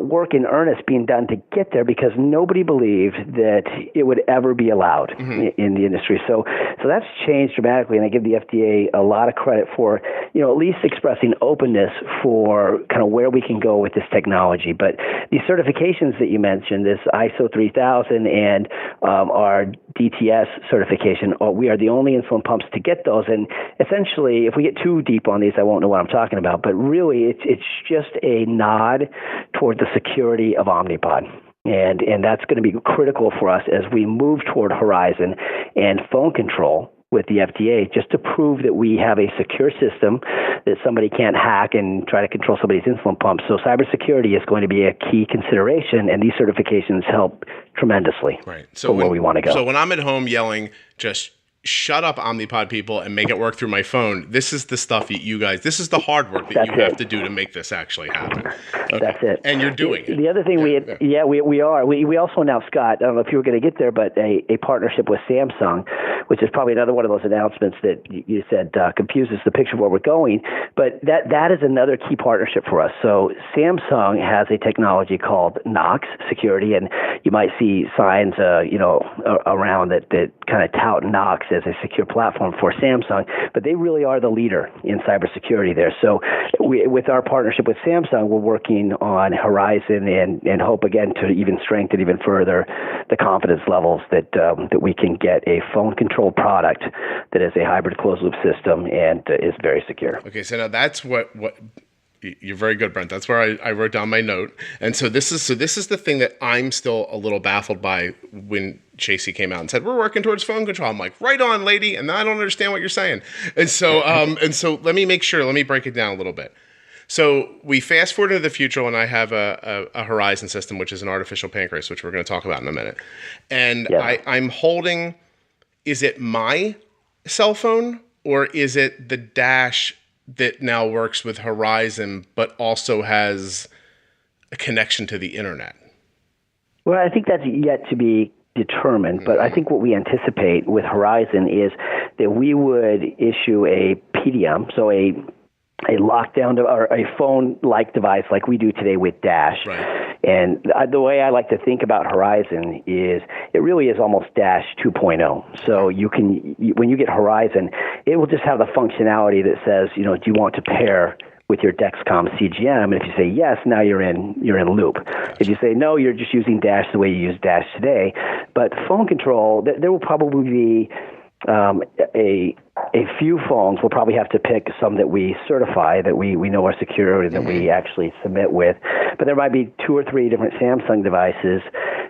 work in earnest being done to get there because nobody believed that it would ever be allowed in the industry. So that's changed dramatically, and I give the FDA a lot of credit for, at least expressing openness for kind of where we can go with this technology. But these certifications that you mentioned, this ISO 3000 and our DTS certification, we are the only insulin pumps to get those. And essentially, if we get too deep on these, I won't know what I'm talking about. But really, it's just a nod toward the security of Omnipod. And that's going to be critical for us as we move toward Horizon and phone control with the FDA, just to prove that we have a secure system that somebody can't hack and try to control somebody's insulin pump. So cybersecurity is going to be a key consideration, and these certifications help tremendously for where we want to go. So when I'm at home yelling, just shut up, Omnipod people, and make it work through my phone, this is the stuff you guys, this is the hard work that you have to do to make this actually happen. Okay. That's it. And you're doing it. The other thing we are. We also announced, Scott, I don't know if you were going to get there, but a partnership with Samsung, which is probably another one of those announcements that you said confuses the picture of where we're going. But that is another key partnership for us. So Samsung has a technology called Knox Security, and you might see signs, around that kind of tout Knox as a secure platform for Samsung, but they really are the leader in cybersecurity there. So with our partnership with Samsung, we're working on Horizon and hope again to even strengthen even further the confidence levels that we can get a phone controlled product that is a hybrid closed loop system and is very secure. Okay, so now that's what you're very good, Brent. That's where I wrote down my note. And so this is the thing that I'm still a little baffled by when Chasey came out and said, we're working towards phone control. I'm like, right on, lady. And I don't understand what you're saying. And so let me break it down a little bit. So we fast forward into the future when I have a Horizon system, which is an artificial pancreas, which we're going to talk about in a minute. And I'm holding, is it my cell phone or is it the Dash that now works with Horizon, but also has a connection to the internet? Well, I think that's yet to be determined, but I think what we anticipate with Horizon is that we would issue a PDM, so a lockdown or a phone-like device like we do today with Dash. Right. And the way I like to think about Horizon is it really is almost Dash 2.0. So when you get Horizon, it will just have the functionality that says, do you want to pair with your Dexcom CGM? And if you say yes, now you're in loop. If you say no, you're just using Dash the way you use Dash today. But phone control, there will probably be a few phones. We'll probably have to pick some that we certify, that we know are secure, and that we actually submit with. But there might be 2 or 3 different Samsung devices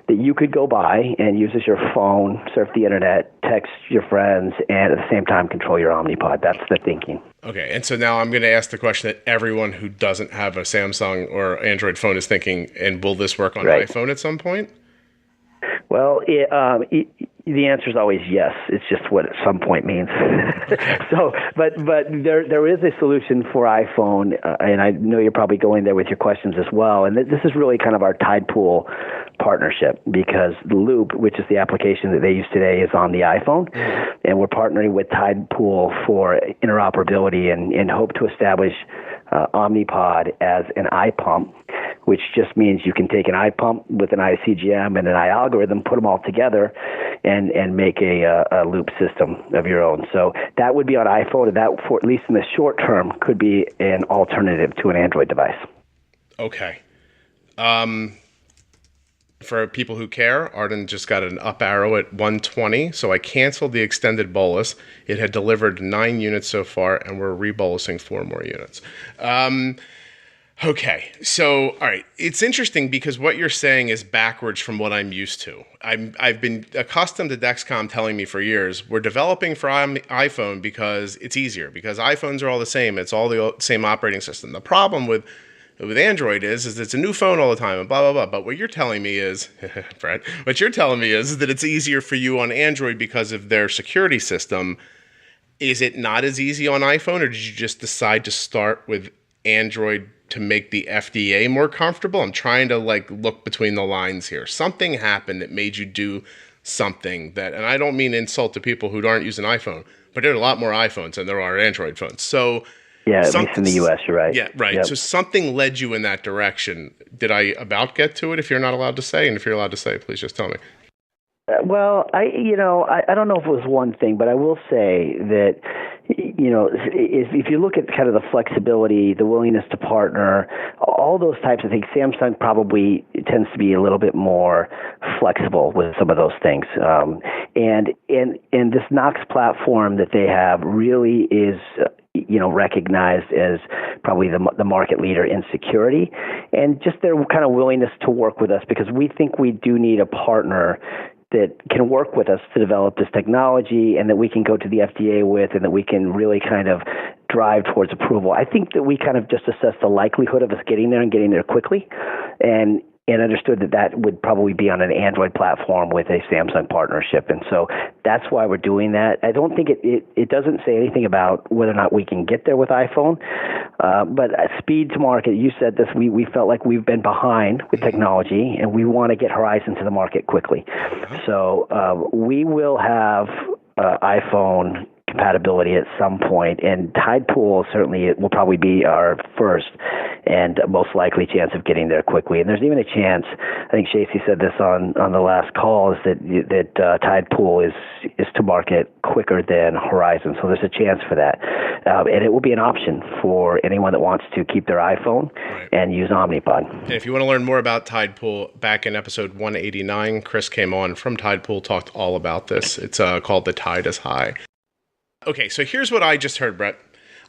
that you could go buy and use as your phone, surf the internet, text your friends, and at the same time control your Omnipod. That's the thinking. Okay, and so now I'm going to ask the question that everyone who doesn't have a Samsung or Android phone is thinking, and will this work on iPhone at some point? Well, the answer is always yes. It's just what at some point means. So, but there is a solution for iPhone, and I know you're probably going there with your questions as well. And this is really kind of our Tide Pool partnership, because the Loop, which is the application that they use today, is on the iPhone, and we're partnering with Tide Pool for interoperability and hope to establish Omnipod as an iPump, which just means you can take an iPump with an iCGM and an iAlgorithm, put them all together, and make a loop system of your own. So that would be on iPhone, and that, for at least in the short term, could be an alternative to an Android device. Okay. For people who care, Arden just got an up arrow at 120, so I canceled the extended bolus. It had delivered 9 units so far, and we're rebolusing 4 more units. Okay, so, all right. It's interesting because what you're saying is backwards from what I'm used to. I've been accustomed to Dexcom telling me for years, we're developing for iPhone because it's easier, because iPhones are all the same. It's all the same operating system. The problem with Android is it's a new phone all the time and blah, blah, blah. But what you're telling me is, Brett, what you're telling me is that it's easier for you on Android because of their security system. Is it not as easy on iPhone, or did you just decide to start with Android to make the FDA more comfortable? I'm trying to look between the lines here. Something happened that made you do something that, and I don't mean insult to people who aren't using iPhone, but there are a lot more iPhones than there are Android phones. So yeah, at least in the U.S., you're right. Yeah, right. Yep. So something led you in that direction. Did I about get to it? If you're not allowed to say, and if you're allowed to say, please just tell me. Well, I don't know if it was one thing, but I will say that, if you look at kind of the flexibility, the willingness to partner, all those types of things, Samsung probably tends to be a little bit more flexible with some of those things. And this Knox platform that they have really is, recognized as probably the market leader in security, and just their kind of willingness to work with us, because we think we do need a partner that can work with us to develop this technology, and that we can go to the FDA with, and that we can really kind of drive towards approval. I think that we kind of just assessed the likelihood of us getting there and getting there quickly, and understood that would probably be on an Android platform with a Samsung partnership. And so that's why we're doing that. I don't think it doesn't say anything about whether or not we can get there with iPhone. But speed to market, you said this, we felt like we've been behind with technology, and we want to get Horizon to the market quickly. So we will have iPhone compatibility at some point, and Tidepool certainly will probably be our first and most likely chance of getting there quickly. And there's even a chance, I think Shacey said this on the last call, is that Tidepool is to market quicker than Horizon. So there's a chance for that. And it will be an option for anyone that wants to keep their iPhone and use Omnipod. And if you want to learn more about Tidepool, back in episode 189, Chris came on from Tidepool, talked all about this. It's called The Tide is High. Okay, so here's what I just heard, Brett.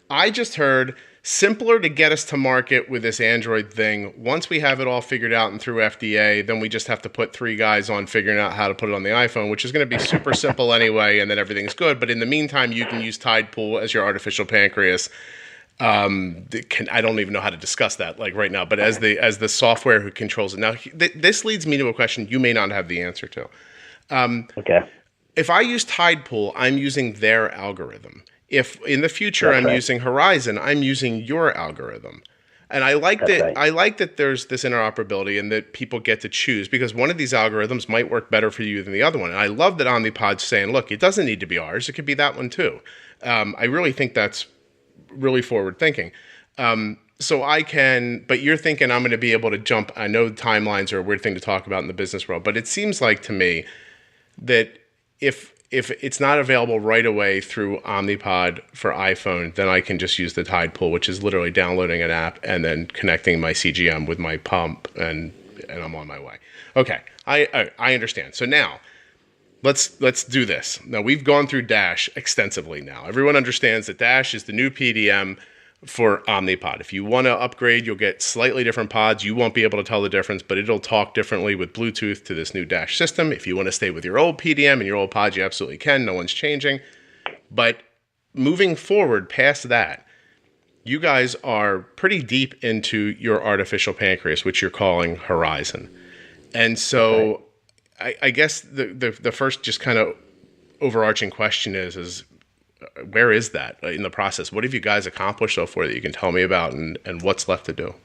I just heard simpler to get us to market with this Android thing. Once we have it all figured out and through FDA, then we just have to put 3 guys on figuring out how to put it on the iPhone, which is going to be super simple anyway, and then everything's good. But in the meantime, you can use Tidepool as your artificial pancreas. I don't even know how to discuss that right now, but as the software who controls it. Now, this leads me to a question you may not have the answer to. Okay. If I use Tidepool, I'm using their algorithm. If in the future I'm using Horizon, I'm using your algorithm. And I like I like that there's this interoperability and that people get to choose, because one of these algorithms might work better for you than the other one. And I love that Omnipod's saying, look, it doesn't need to be ours. It could be that one too. I really think that's really forward thinking. So but you're thinking I'm going to be able to jump. I know timelines are a weird thing to talk about in the business world, but it seems like to me that if it's not available right away through Omnipod for iPhone, then I can just use the Tidepool, which is literally downloading an app and then connecting my CGM with my pump, and I'm on my way. Okay, I understand. So now let's do this. Now we've gone through DASH extensively now. Everyone understands that DASH is the new PDM for Omnipod. If you want to upgrade, you'll get slightly different pods. You won't be able to tell the difference, but it'll talk differently with Bluetooth to this new DASH system. If you want to stay with your old PDM and your old pod, you absolutely can. No one's changing. But moving forward past that, you guys are pretty deep into your artificial pancreas, which you're calling Horizon. And so I guess the first just kind of overarching question is where is that in the process? What have you guys accomplished so far that you can tell me about, and what's left to do?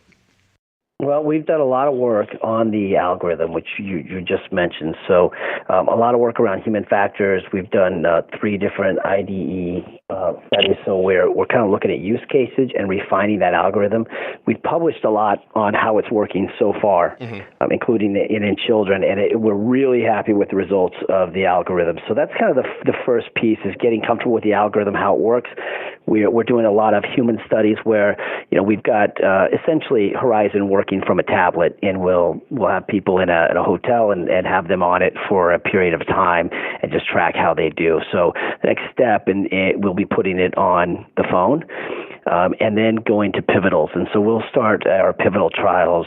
Well, we've done a lot of work on the algorithm, which you just mentioned. So a lot of work around human factors. We've done 3 different IDE studies. So we're kind of looking at use cases and refining that algorithm. We've published a lot on how it's working so far, including in children, and we're really happy with the results of the algorithm. So that's kind of the first piece, is getting comfortable with the algorithm, how it works. We're doing a lot of human studies where, we've got essentially Horizon working from a tablet, and we'll have people in a hotel and have them on it for a period of time and just track how they do. So the next step, and we'll be putting it on the phone, and then going to pivotals. And so we'll start our pivotal trials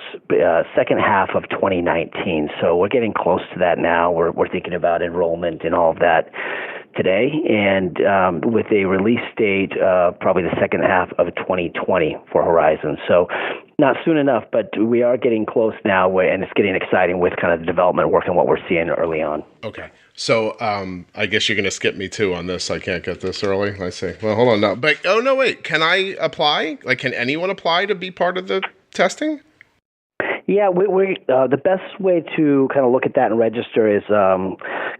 second half of 2019. So we're getting close to that now. We're thinking about enrollment and all of that today, and with a release date probably the second half of 2020 for Horizon. So not soon enough, but we are getting close now, and it's getting exciting with kind of the development work and what we're seeing early on. Okay. So I guess you're going to skip me too on this. I can't get this early. I say, well, hold on now. But, oh, no, wait. Can I apply? Like, can anyone apply to be part of the testing? Yeah, we the best way to kind of look at that and register is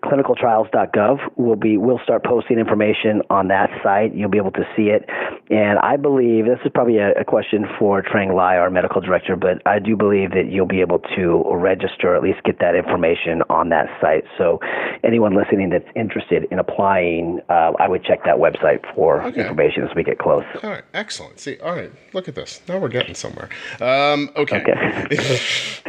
clinicaltrials.gov. We'll start posting information on that site. You'll be able to see it. And I believe, this is probably a question for Trang Lai, our medical director, but I do believe that you'll be able to register, or at least get that information on that site. So anyone listening that's interested in applying, I would check that website for information as we get close. All right, excellent. See, all right, look at this. Now we're getting somewhere. Okay.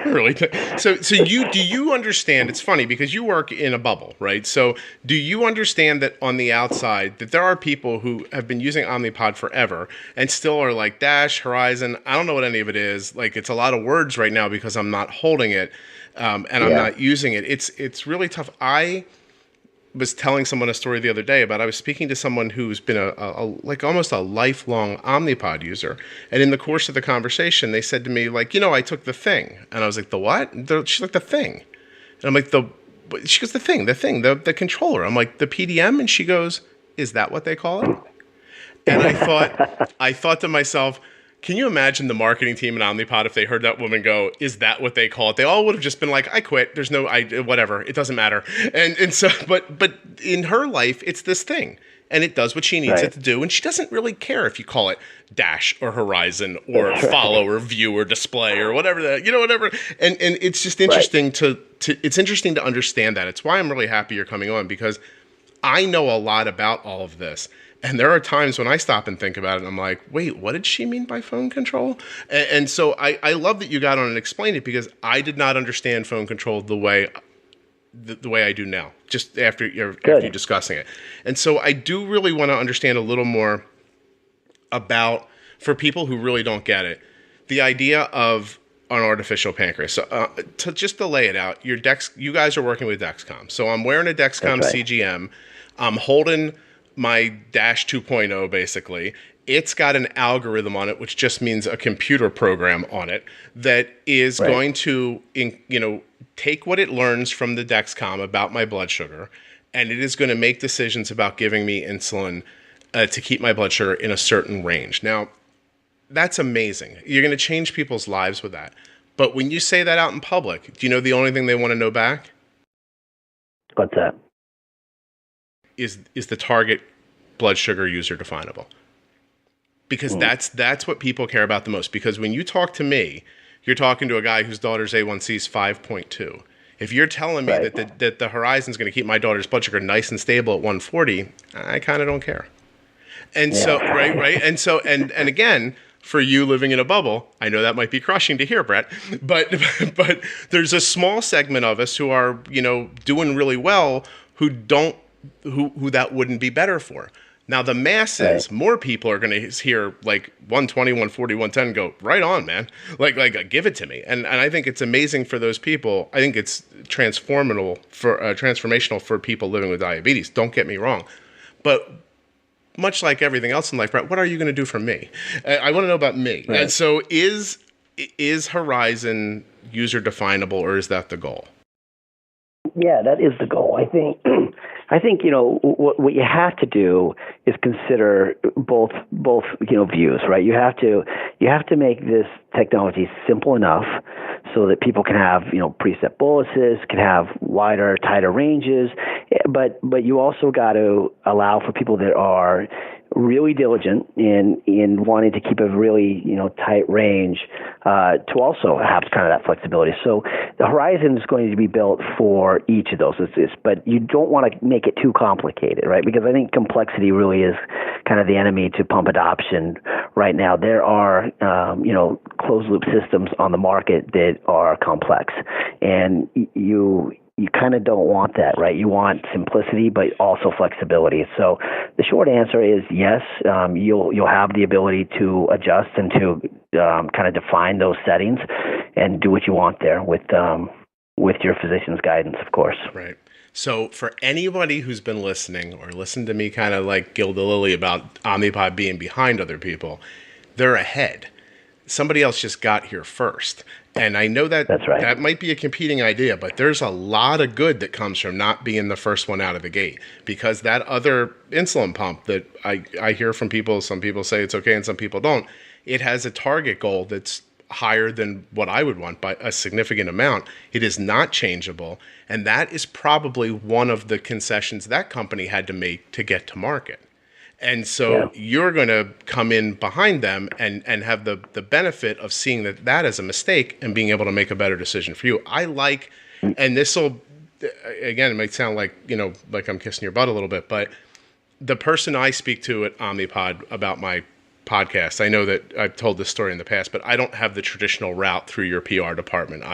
Really? So do you understand? It's funny because you work in a bubble, right? So do you understand that on the outside that there are people who have been using Omnipod forever and still are like DASH, Horizon? I don't know what any of it is. Like, it's a lot of words right now because I'm not holding it and I'm not using it. It's really tough. I was telling someone a story the other day about, I was speaking to someone who's been like almost a lifelong Omnipod user. And in the course of the conversation, they said to me, like, I took the thing. And I was like, the what? She's like, the thing. And I'm like, she goes, the controller. I'm like, the PDM? And she goes, is that what they call it? And I thought to myself, can you imagine the marketing team at Omnipod if they heard that woman go, is that what they call it? They all would have just been like, I quit. There's no, whatever. It doesn't matter. And so, but in her life, it's this thing. And it does what she needs it to do. And she doesn't really care if you call it Dash or Horizon or Follow or View or Display or whatever whatever. And it's just interesting it's interesting to understand that. It's why I'm really happy you're coming on, because I know a lot about all of this. And there are times when I stop and think about it, and I'm like, wait, what did she mean by phone control? And so I love that you got on and explained it, because I did not understand phone control the way I do now, just after you discussing it. And so I do really want to understand a little more about, for people who really don't get it, the idea of an artificial pancreas. So to lay it out, you guys are working with Dexcom. So I'm wearing a Dexcom CGM. I'm holding my Dash 2.0, basically. It's got an algorithm on it, which just means a computer program on it that is going to, take what it learns from the Dexcom about my blood sugar, and it is going to make decisions about giving me insulin to keep my blood sugar in a certain range. Now, that's amazing. You're going to change people's lives with that. But when you say that out in public, do you know the only thing they want to know back? What's that? Is the target blood sugar user definable? Because that's what people care about the most. Because when you talk to me, you're talking to a guy whose daughter's A1C is 5.2. If you're telling me that the Horizon's going to keep my daughter's blood sugar nice and stable at 140, I kind of don't care. And so, right. And so, and again, for you living in a bubble, I know that might be crushing to hear, Bret, but there's a small segment of us who are, doing really well, who that wouldn't be better for. Now, the masses, more people are going to hear like 120, 140, 110 go, right on, man. Like give it to me. And I think it's amazing for those people. I think it's transformational for people living with diabetes. Don't get me wrong. But much like everything else in life, Bret, what are you going to do for me? I want to know about me. Right. And so is Horizon user definable, or is that the goal? Yeah, that is the goal. I think what you have to do is consider both views, right? You have to make this technology simple enough so that people can have preset boluses, can have wider, tighter ranges, but you also got to allow for people that are really diligent in wanting to keep a really, tight range to also have kind of that flexibility. So the Horizon is going to be built for each of those, but you don't want to make it too complicated, right? Because I think complexity really is kind of the enemy to pump adoption right now. There are, closed loop systems on the market that are complex, and you kind of don't want that, right? You want simplicity, but also flexibility. So the short answer is yes, you'll have the ability to adjust and to kind of define those settings and do what you want there with your physician's guidance, of course. Right. So for anybody who's been listening or listened to me kind of like gild the lily about Omnipod being behind other people, they're ahead. Somebody else just got here first. And I know that that's right. That might be a competing idea, but there's a lot of good that comes from not being the first one out of the gate, because that other insulin pump that I hear from people, some people say it's okay and some people don't, it has a target goal that's higher than what I would want by a significant amount. It is not changeable. And that is probably one of the concessions that company had to make to get to market. And so you're going to come in behind them and have the benefit of seeing that as a mistake and being able to make a better decision for you. I like, and this will, again, it might sound like, like I'm kissing your butt a little bit, but the person I speak to at Omnipod about my podcast, I know that I've told this story in the past, but I don't have the traditional route through your PR department.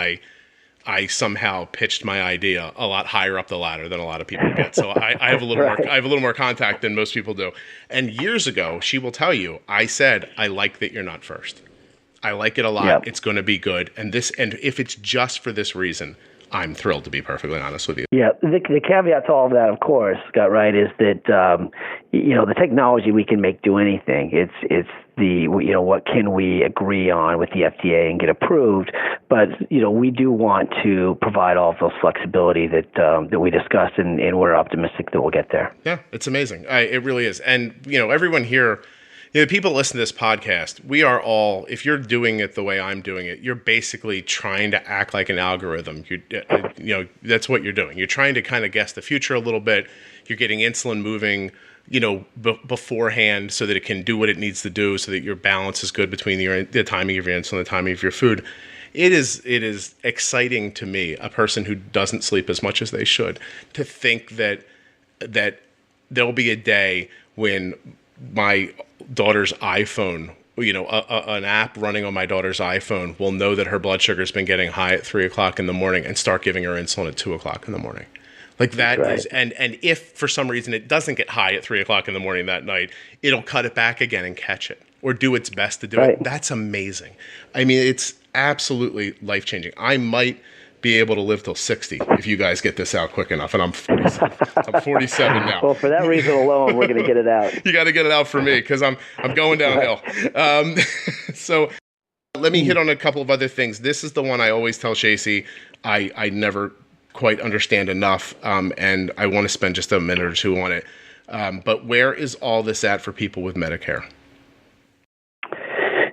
I somehow pitched my idea a lot higher up the ladder than a lot of people get. So I have a little more, I have a little more contact than most people do. And years ago, she will tell you, I said, I like that you're not first. I like it a lot. Yep. It's going to be good. And if it's just for this reason, I'm thrilled, to be perfectly honest with you. Yeah, the caveat to all of that, of course, Scott, right, is that the technology we can make do anything. It's the what can we agree on with the FDA and get approved, but we do want to provide all of those flexibility that we discussed, and we're optimistic that we'll get there. Yeah, it's amazing. It really is, and everyone here. People listen to this podcast, we are all, if you're doing it the way I'm doing it, you're basically trying to act like an algorithm. That's what you're doing. You're trying to kind of guess the future a little bit. You're getting insulin moving, beforehand so that it can do what it needs to do, so that your balance is good between the timing of your insulin and the timing of your food. It is exciting to me, a person who doesn't sleep as much as they should, to think that there'll be a day when my daughter's iPhone, an app running on my daughter's iPhone will know that her blood sugar's been getting high at 3:00 in the morning and start giving her insulin at 2:00 in the morning. Like that is, and if for some reason it doesn't get high at 3:00 in the morning that night, it'll cut it back again and catch it, or do its best to do it. That's amazing. I mean, it's absolutely life-changing. I might be able to live till 60 if you guys get this out quick enough, and I'm 47. I'm 47 now. Well, for that reason alone, we're going to get it out. You got to get it out for me, because I'm going downhill. So let me hit on a couple of other things. This is the one I always tell Shacey I never quite understand enough, and I want to spend just a minute or two on it. But where is all this at for people with Medicare?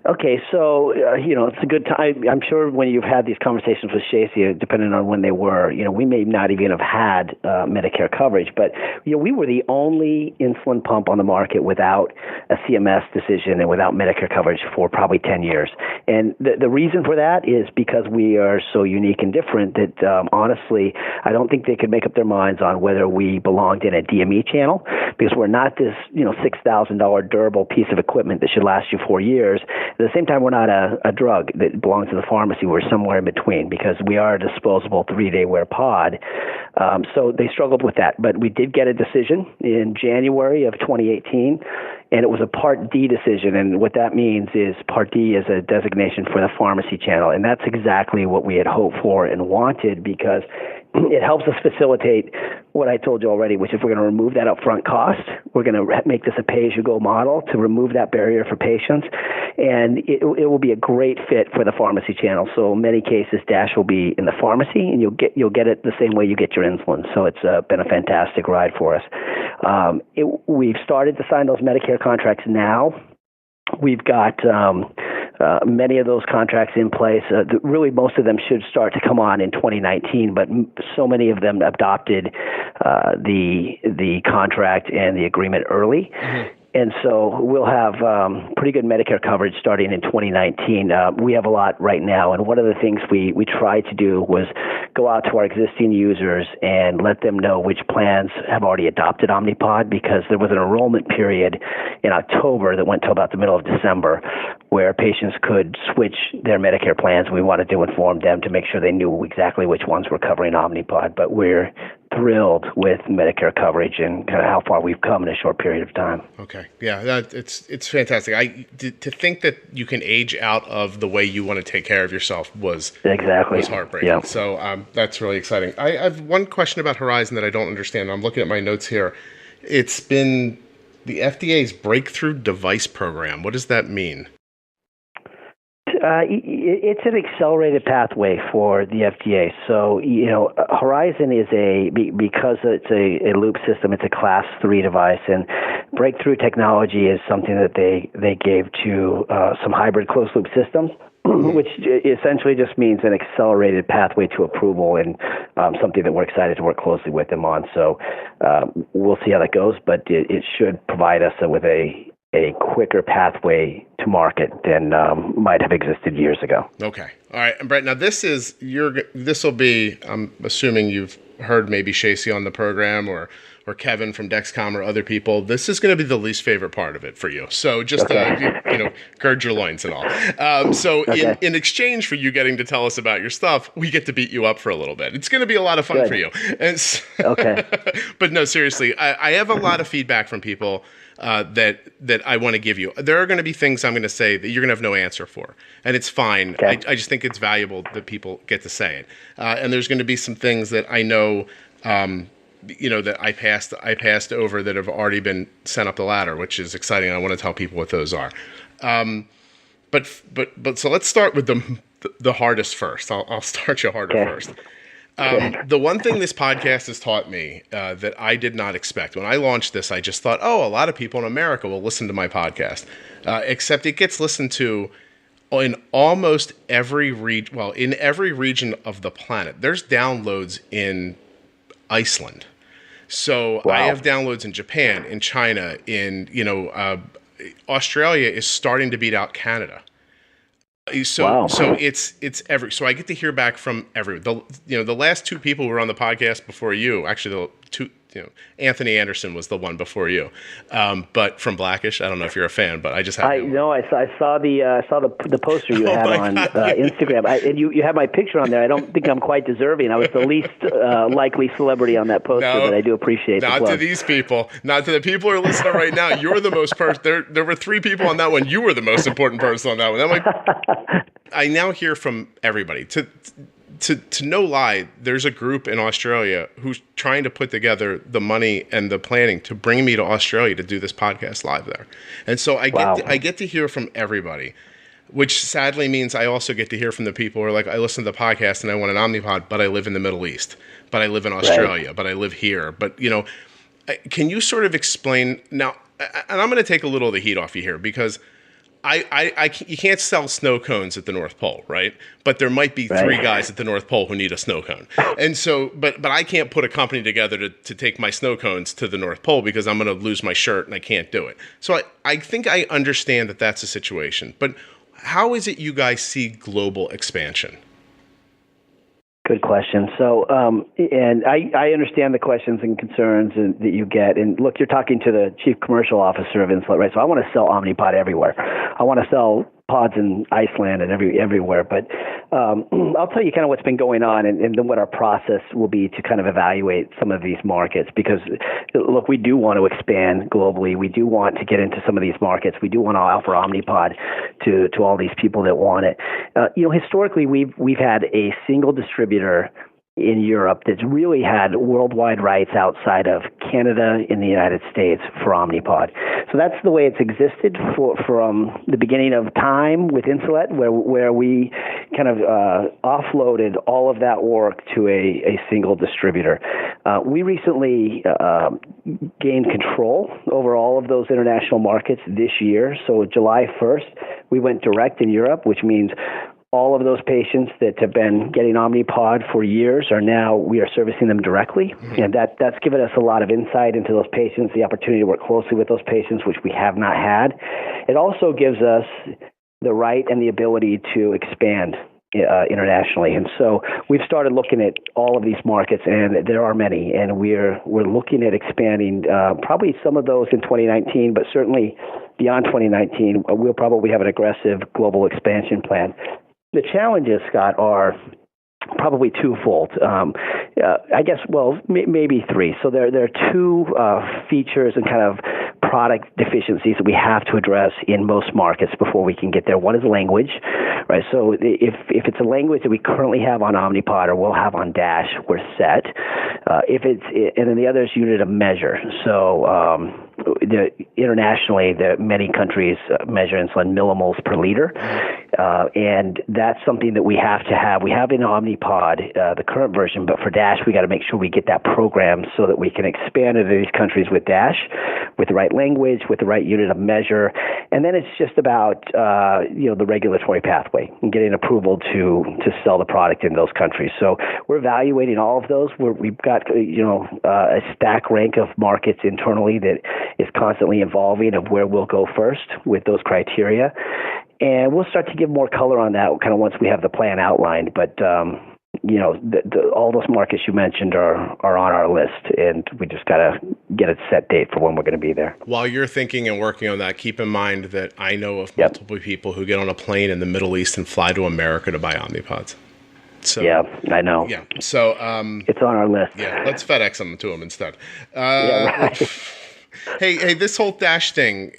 Okay, so, it's a good time. I'm sure when you've had these conversations with Shacey, depending on when they were, we may not even have had Medicare coverage, but, we were the only insulin pump on the market without a CMS decision and without Medicare coverage for probably 10 years. And the reason for that is because we are so unique and different that, honestly, I don't think they could make up their minds on whether we belonged in a DME channel, because we're not this, $6,000 durable piece of equipment that should last you 4 years. At the same time, we're not a drug that belongs to the pharmacy. We're somewhere in between, because we are a disposable 3-day wear pod. So they struggled with that. But we did get a decision in January of 2018, and it was a Part D decision. And what that means is Part D is a designation for the pharmacy channel. And that's exactly what we had hoped for and wanted, because it helps us facilitate what I told you already, which is we're going to remove that upfront cost. We're going to make this a pay-as-you-go model to remove that barrier for patients. And it will be a great fit for the pharmacy channel. So in many cases, DASH will be in the pharmacy, and you'll get it the same way you get your insulin. So it's been a fantastic ride for us. We've started to sign those Medicare contracts now. We've got many of those contracts in place. Really, most of them should start to come on in 2019, but so many of them adopted the contract and the agreement early. Mm-hmm. And so we'll have pretty good Medicare coverage starting in 2019. We have a lot right now, and one of the things we tried to do was go out to our existing users and let them know which plans have already adopted Omnipod, because there was an enrollment period in October that went till about the middle of December where patients could switch their Medicare plans. We wanted to inform them to make sure they knew exactly which ones were covering Omnipod, but we're thrilled with Medicare coverage and kind of how far we've come in a short period of time. Okay. Yeah, it's fantastic. To think that you can age out of the way you want to take care of yourself was heartbreaking. Yeah. So that's really exciting. I have one question about Horizon that I don't understand. I'm looking at my notes here. It's been the FDA's breakthrough device program. What does that mean? It's an accelerated pathway for the FDA. So, Horizon is because it's a loop system, it's a class 3 device, and breakthrough technology is something that they gave to some hybrid closed loop systems, which essentially just means an accelerated pathway to approval, and something that we're excited to work closely with them on. So we'll see how that goes, but it should provide us with a quicker pathway to market than might have existed years ago. Okay. All right. And Bret, now this will be, I'm assuming you've heard maybe Shacey on the program or Kevin from Dexcom or other people. This is going to be the least favorite part of it for you. So just, gird your loins and all. In exchange for you getting to tell us about your stuff, we get to beat you up for a little bit. It's going to be a lot of fun for you. And okay. But no, seriously, I have a lot of feedback from people that I want to give you. There are going to be things I'm going to say that you're going to have no answer for, and it's fine. Okay. I just think it's valuable that people get to say it. And there's going to be some things that I know, that I passed over that have already been sent up the ladder, which is exciting. I want to tell people what those are. But so let's start with the hardest first. I'll start you harder first. The one thing this podcast has taught me that I did not expect when I launched this, I just thought, a lot of people in America will listen to my podcast, except it gets listened to in almost every region. Well, in every region of the planet. There's downloads in Iceland. So wow. I have downloads in Japan, in China, Australia is starting to beat out Canada. So so I get to hear back from everyone. The last two people who were on the podcast before you, actually the two, Anthony Anderson was the one before you, but from Blackish. I don't know if you're a fan, but I just have. I saw the poster you had on Instagram, and you have my picture on there. I don't think I'm quite deserving. I was the least likely celebrity on that poster, but I do appreciate. Not to these people, not to the people who are listening right now. You're the most there were 3 people on that one. You were the most important person on that one. I now hear from everybody. To no lie, there's a group in Australia who's trying to put together the money and the planning to bring me to Australia to do this podcast live there. And so I get to hear from everybody, which sadly means I also get to hear from the people who are like, I listen to the podcast and I want an Omnipod, but I live in the Middle East, but I live in Australia, but I live here. But, can you sort of explain now, and I'm going to take a little of the heat off you here because you can't sell snow cones at the North Pole, right? But there might be 3 guys at the North Pole who need a snow cone. And so, but I can't put a company together to take my snow cones to the North Pole because I'm going to lose my shirt and I can't do it. So I think I understand that that's a situation. But how is it you guys see global expansion? Good question. So, and I understand the questions and concerns that you get. And look, you're talking to the chief commercial officer of Insulin, right? So I want to sell Omnipod everywhere. I want to sell pods in Iceland and everywhere. But I'll tell you kind of what's been going on and then what our process will be to kind of evaluate some of these markets. Because, look, we do want to expand globally. We do want to get into some of these markets. We do want to offer Omnipod to all these people that want it. Historically, we've had a single distributor in Europe that's really had worldwide rights outside of Canada and the United States for Omnipod. So that's the way it's existed from the beginning of time with Insulet, where we kind of offloaded all of that work to a single distributor. We recently gained control over all of those international markets this year. So July 1st, we went direct in Europe, which means all of those patients that have been getting Omnipod for years we are servicing them directly. Mm-hmm. And that's given us a lot of insight into those patients, the opportunity to work closely with those patients, which we have not had. It also gives us the right and the ability to expand internationally. And so we've started looking at all of these markets, and there are many, and we're looking at expanding probably some of those in 2019, but certainly beyond 2019, we'll probably have an aggressive global expansion plan. The challenges, Scott, are probably twofold. I guess, maybe three. So there are two features and kind of product deficiencies that we have to address in most markets before we can get there. One is language, right? So if it's a language that we currently have on Omnipod or we'll have on DASH, we're set. And then the other is unit of measure. So internationally, many countries measure insulin millimoles per liter, and that's something that we have to have. We have in Omnipod the current version, but for DASH, we got to make sure we get that program so that we can expand into these countries with DASH, with the right language, with the right unit of measure, and then it's just about the regulatory pathway and getting approval to sell the product in those countries. So we're evaluating all of those. We've got a stack rank of markets internally that is constantly evolving of where we'll go first with those criteria. And we'll start to give more color on that kind of once we have the plan outlined. But, all those markets you mentioned are on our list, and we just got to get a set date for when we're going to be there. While you're thinking and working on that, keep in mind that I know of multiple people who get on a plane in the Middle East and fly to America to buy Omnipods. So, yeah, I know. Yeah, so it's on our list. Yeah, let's FedEx them to them instead. Right. Hey, this whole DASH thing,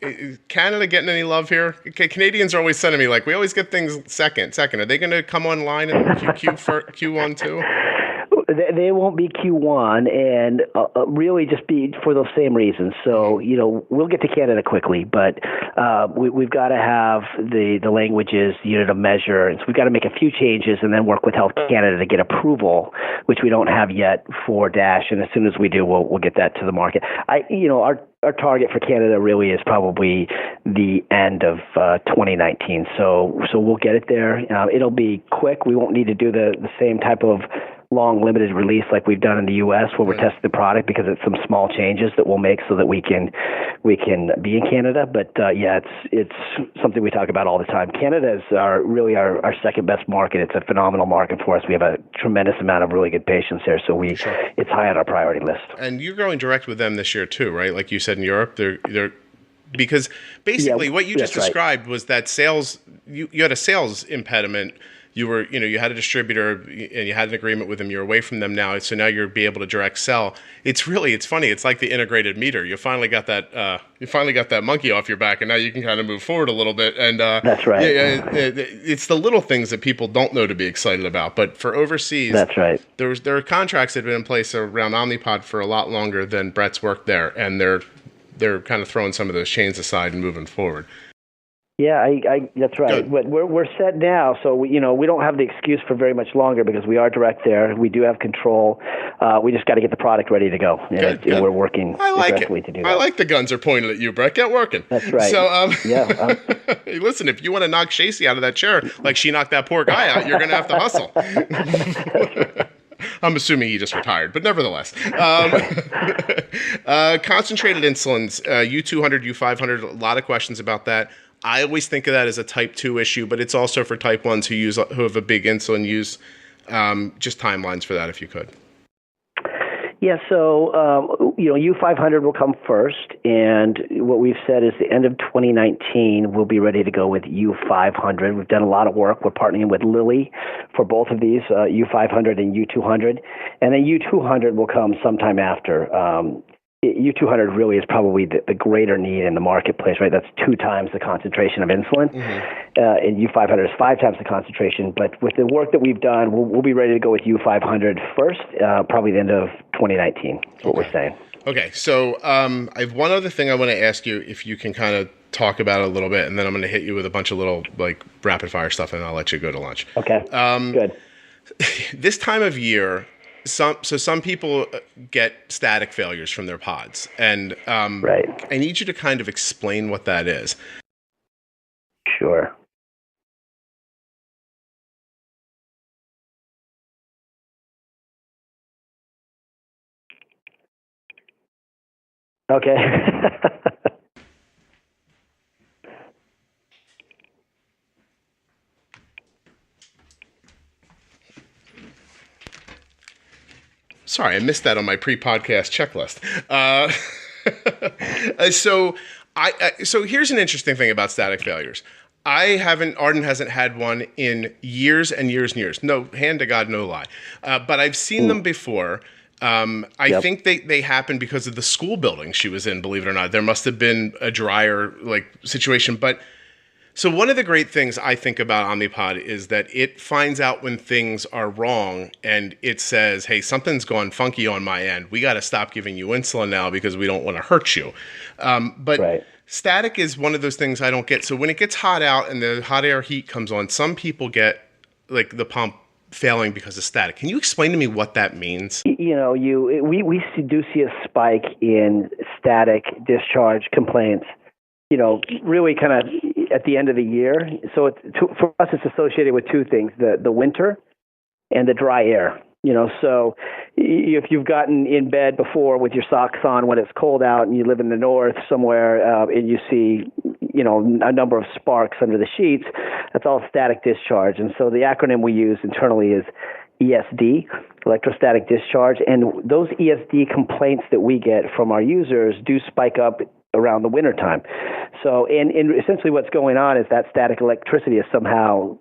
Canada getting any love here? Canadians are always sending me, we always get things second. Are they going to come online in Q1 too? They won't be Q1, and really just be for those same reasons. So, we'll get to Canada quickly, but we've got to have the languages, the unit of measure, and so we've got to make a few changes and then work with Health Canada to get approval, which we don't have yet for DASH, and as soon as we do, we'll get that to the market. Our target for Canada really is probably the end of 2019, so we'll get it there. It'll be quick. We won't need to do the same type of long limited release like we've done in the U.S. where we're testing the product, because it's some small changes that we'll make so that we can be in Canada. But it's something we talk about all the time. Canada is really our second best market. It's a phenomenal market for us. We have a tremendous amount of really good patients there, so it's high on our priority list. And you're going direct with them this year too, right? Like you said, in Europe, they're because basically what you just described was that sales. You had a sales impediment. You were, you had a distributor and you had an agreement with them. You're away from them now, so now you'll be able to direct sell. It's funny. It's like the integrated meter. You finally got that monkey off your back, and now you can kind of move forward a little bit. And that's right. It's the little things that people don't know to be excited about. But for overseas, that's right. There are contracts that have been in place around Omnipod for a lot longer than Bret's worked there, and they're kind of throwing some of those chains aside and moving forward. Yeah, that's right. But we're set now, so we don't have the excuse for very much longer because we are direct there. We do have control. We just got to get the product ready to go, and we're working aggressively to do that. I like the guns are pointed at you, Bret. Get working. That's right. So, hey, listen, if you want to knock Shacey out of that chair like she knocked that poor guy out, you're going to have to hustle. I'm assuming he just retired, but nevertheless. Concentrated insulins, U200, U500, a lot of questions about that. I always think of that as a type 2 issue, but it's also for type 1s who have a big insulin use. Just timelines for that, if you could. Yeah, so, U500 will come first, and what we've said is the end of 2019, we'll be ready to go with U500. We've done a lot of work. We're partnering with Lilly for both of these, U500 and U200, and then U200 will come sometime after. U200 really is probably the greater need in the marketplace, right? That's 2 times the concentration of insulin. Mm-hmm. And U500 is 5 times the concentration. But with the work that we've done, we'll be ready to go with U500 first, probably the end of 2019, is what we're saying. Okay, so I have one other thing I want to ask you, if you can kind of talk about it a little bit, and then I'm going to hit you with a bunch of little rapid fire stuff, and I'll let you go to lunch. Okay, good. This time of year, some people get static failures from their pods, and right. I need you to kind of explain what that is. Sure. Okay. Sorry, I missed that on my pre-podcast checklist. So here's an interesting thing about static failures. Arden hasn't had one in years and years and years. No, hand to God, no lie. But I've seen them before. I think they happened because of the school building she was in, believe it or not. There must have been a drier situation. But so one of the great things I think about Omnipod is that it finds out when things are wrong and it says, hey, something's gone funky on my end. We got to stop giving you insulin now because we don't want to hurt you. But static is one of those things I don't get. So when it gets hot out and the hot air heat comes on, some people get the pump failing because of static. Can you explain to me what that means? We do see a spike in static discharge complaints, really kind of at the end of the year. So for us, it's associated with two things, the winter and the dry air. So if you've gotten in bed before with your socks on when it's cold out and you live in the north somewhere and you see, a number of sparks under the sheets, that's all static discharge. And so the acronym we use internally is ESD, electrostatic discharge. And those ESD complaints that we get from our users do spike up around the wintertime. So, and essentially what's going on is that static electricity is somehow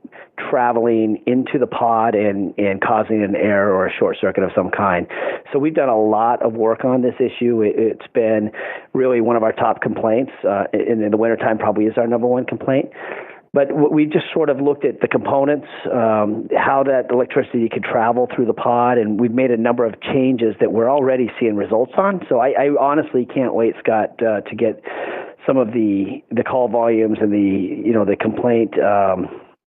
traveling into the pod and causing an error or a short circuit of some kind. So we've done a lot of work on this issue. It's been really one of our top complaints. And in the wintertime probably is our number one complaint. But we just sort of looked at the components, how that electricity could travel through the pod, and we've made a number of changes that we're already seeing results on. So I honestly can't wait, Scott, to get some of the call volumes and the complaint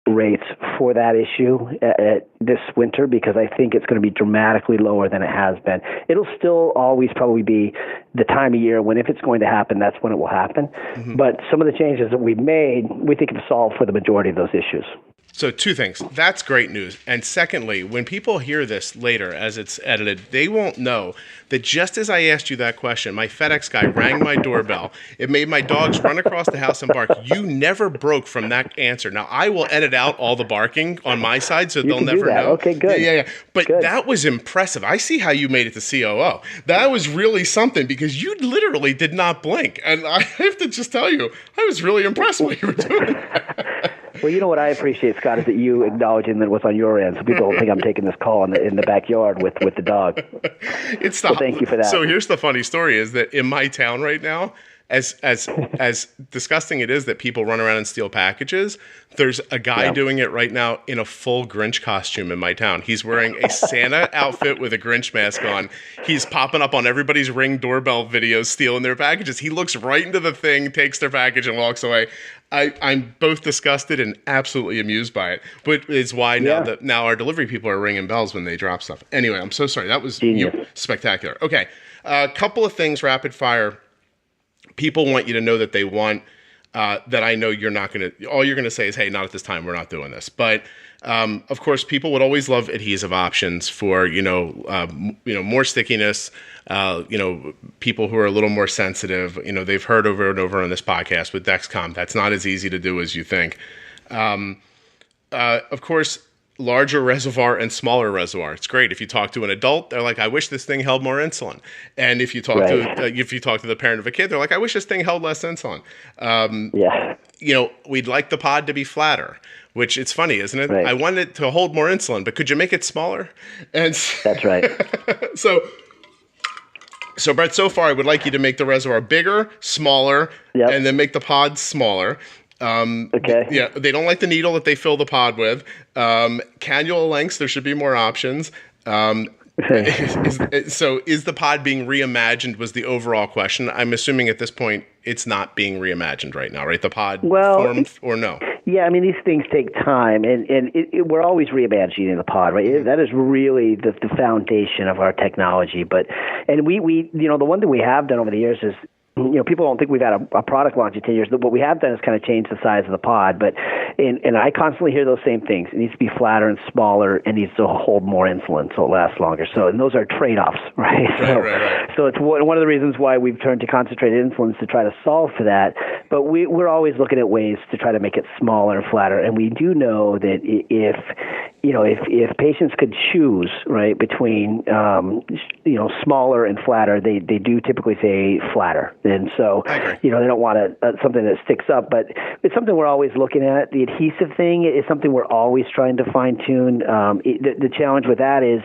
rates for that issue at this winter, because I think it's going to be dramatically lower than it has been. It'll still always probably be the time of year when, if it's going to happen, that's when it will happen. Mm-hmm. But some of the changes that we've made, we think have solved for the majority of those issues. So two things. That's great news. And secondly, when people hear this later as it's edited, they won't know that just as I asked you that question, my FedEx guy rang my doorbell. It made my dogs run across the house and bark. You never broke from that answer. Now, I will edit out all the barking on my side so they'll never know. Okay, good. Yeah. But that was impressive. I see how you made it to COO. That was really something, because you literally did not blink. And I have to just tell you, I was really impressed what you were doing. Well, what I appreciate, Scott, is that you acknowledging that what's on your end, so people don't think I'm taking this call in the backyard with the dog. So thank you for that. So here's the funny story: is that in my town right now, as disgusting it is that people run around and steal packages, there's a guy doing it right now in a full Grinch costume in my town. He's wearing a Santa outfit with a Grinch mask on. He's popping up on everybody's Ring doorbell videos, stealing their packages. He looks right into the thing, takes their package, and walks away. I'm both disgusted and absolutely amused by it, but it's why now our delivery people are ringing bells when they drop stuff. Anyway, I'm so sorry. That was spectacular. Okay, a couple of things, rapid fire. People want you to know that they want that I know you're not going to. All you're going to say is, "Hey, not at this time. We're not doing this." But of course, people would always love adhesive options for more stickiness. People who are a little more sensitive. They've heard over and over on this podcast with Dexcom. That's not as easy to do as you think. Of course, larger reservoir and smaller reservoir. It's great. If you talk to an adult, they're like, "I wish this thing held more insulin." And if you talk to the parent of a kid, they're like, "I wish this thing held less insulin." We'd like the pod to be flatter, which it's funny, isn't it? Right. I want it to hold more insulin, but could you make it smaller? And that's right. So Bret, so far I would like you to make the reservoir bigger, smaller, and then make the pod smaller. Okay. Yeah, they don't like the needle that they fill the pod with. Cannula lengths, there should be more options. So is the pod being reimagined was the overall question. I'm assuming at this point it's not being reimagined right now, right? The pod formed or no? Yeah, I mean, these things take time, and we're always reimagining the pod, right? That is really the foundation of our technology. And we the one thing we have done over the years is people don't think we've had a product launch in 10 years. What we have done is kind of change the size of the pod. And I constantly hear those same things. It needs to be flatter and smaller and needs to hold more insulin so it lasts longer. And those are trade-offs, right? Right. So it's one of the reasons why we've turned to concentrated insulins to try to solve for that. But we're always looking at ways to try to make it smaller and flatter. And we do know that if patients could choose, right, between smaller and flatter, they do typically say flatter. And so, they don't want something that sticks up, but it's something we're always looking at. The adhesive thing is something we're always trying to fine tune. The challenge with that is,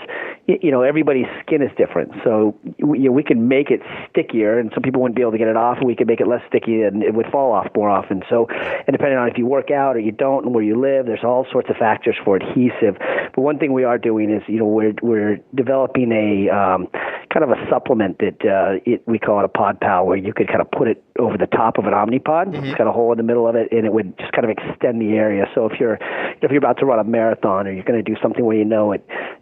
everybody's skin is different. So we can make it stickier, and some people wouldn't be able to get it off, and we could make it less sticky, and it would fall off more often. So, and depending on if you work out or you don't, and where you live, there's all sorts of factors for adhesive. But one thing we are doing is, we're developing a kind of a supplement that we call it a Pod Pal, where you could kind of put it over the top of an Omnipod. It's got a hole in the middle of it, and it would just kind of extend the area. So if you're about to run a marathon, or you're going to do something where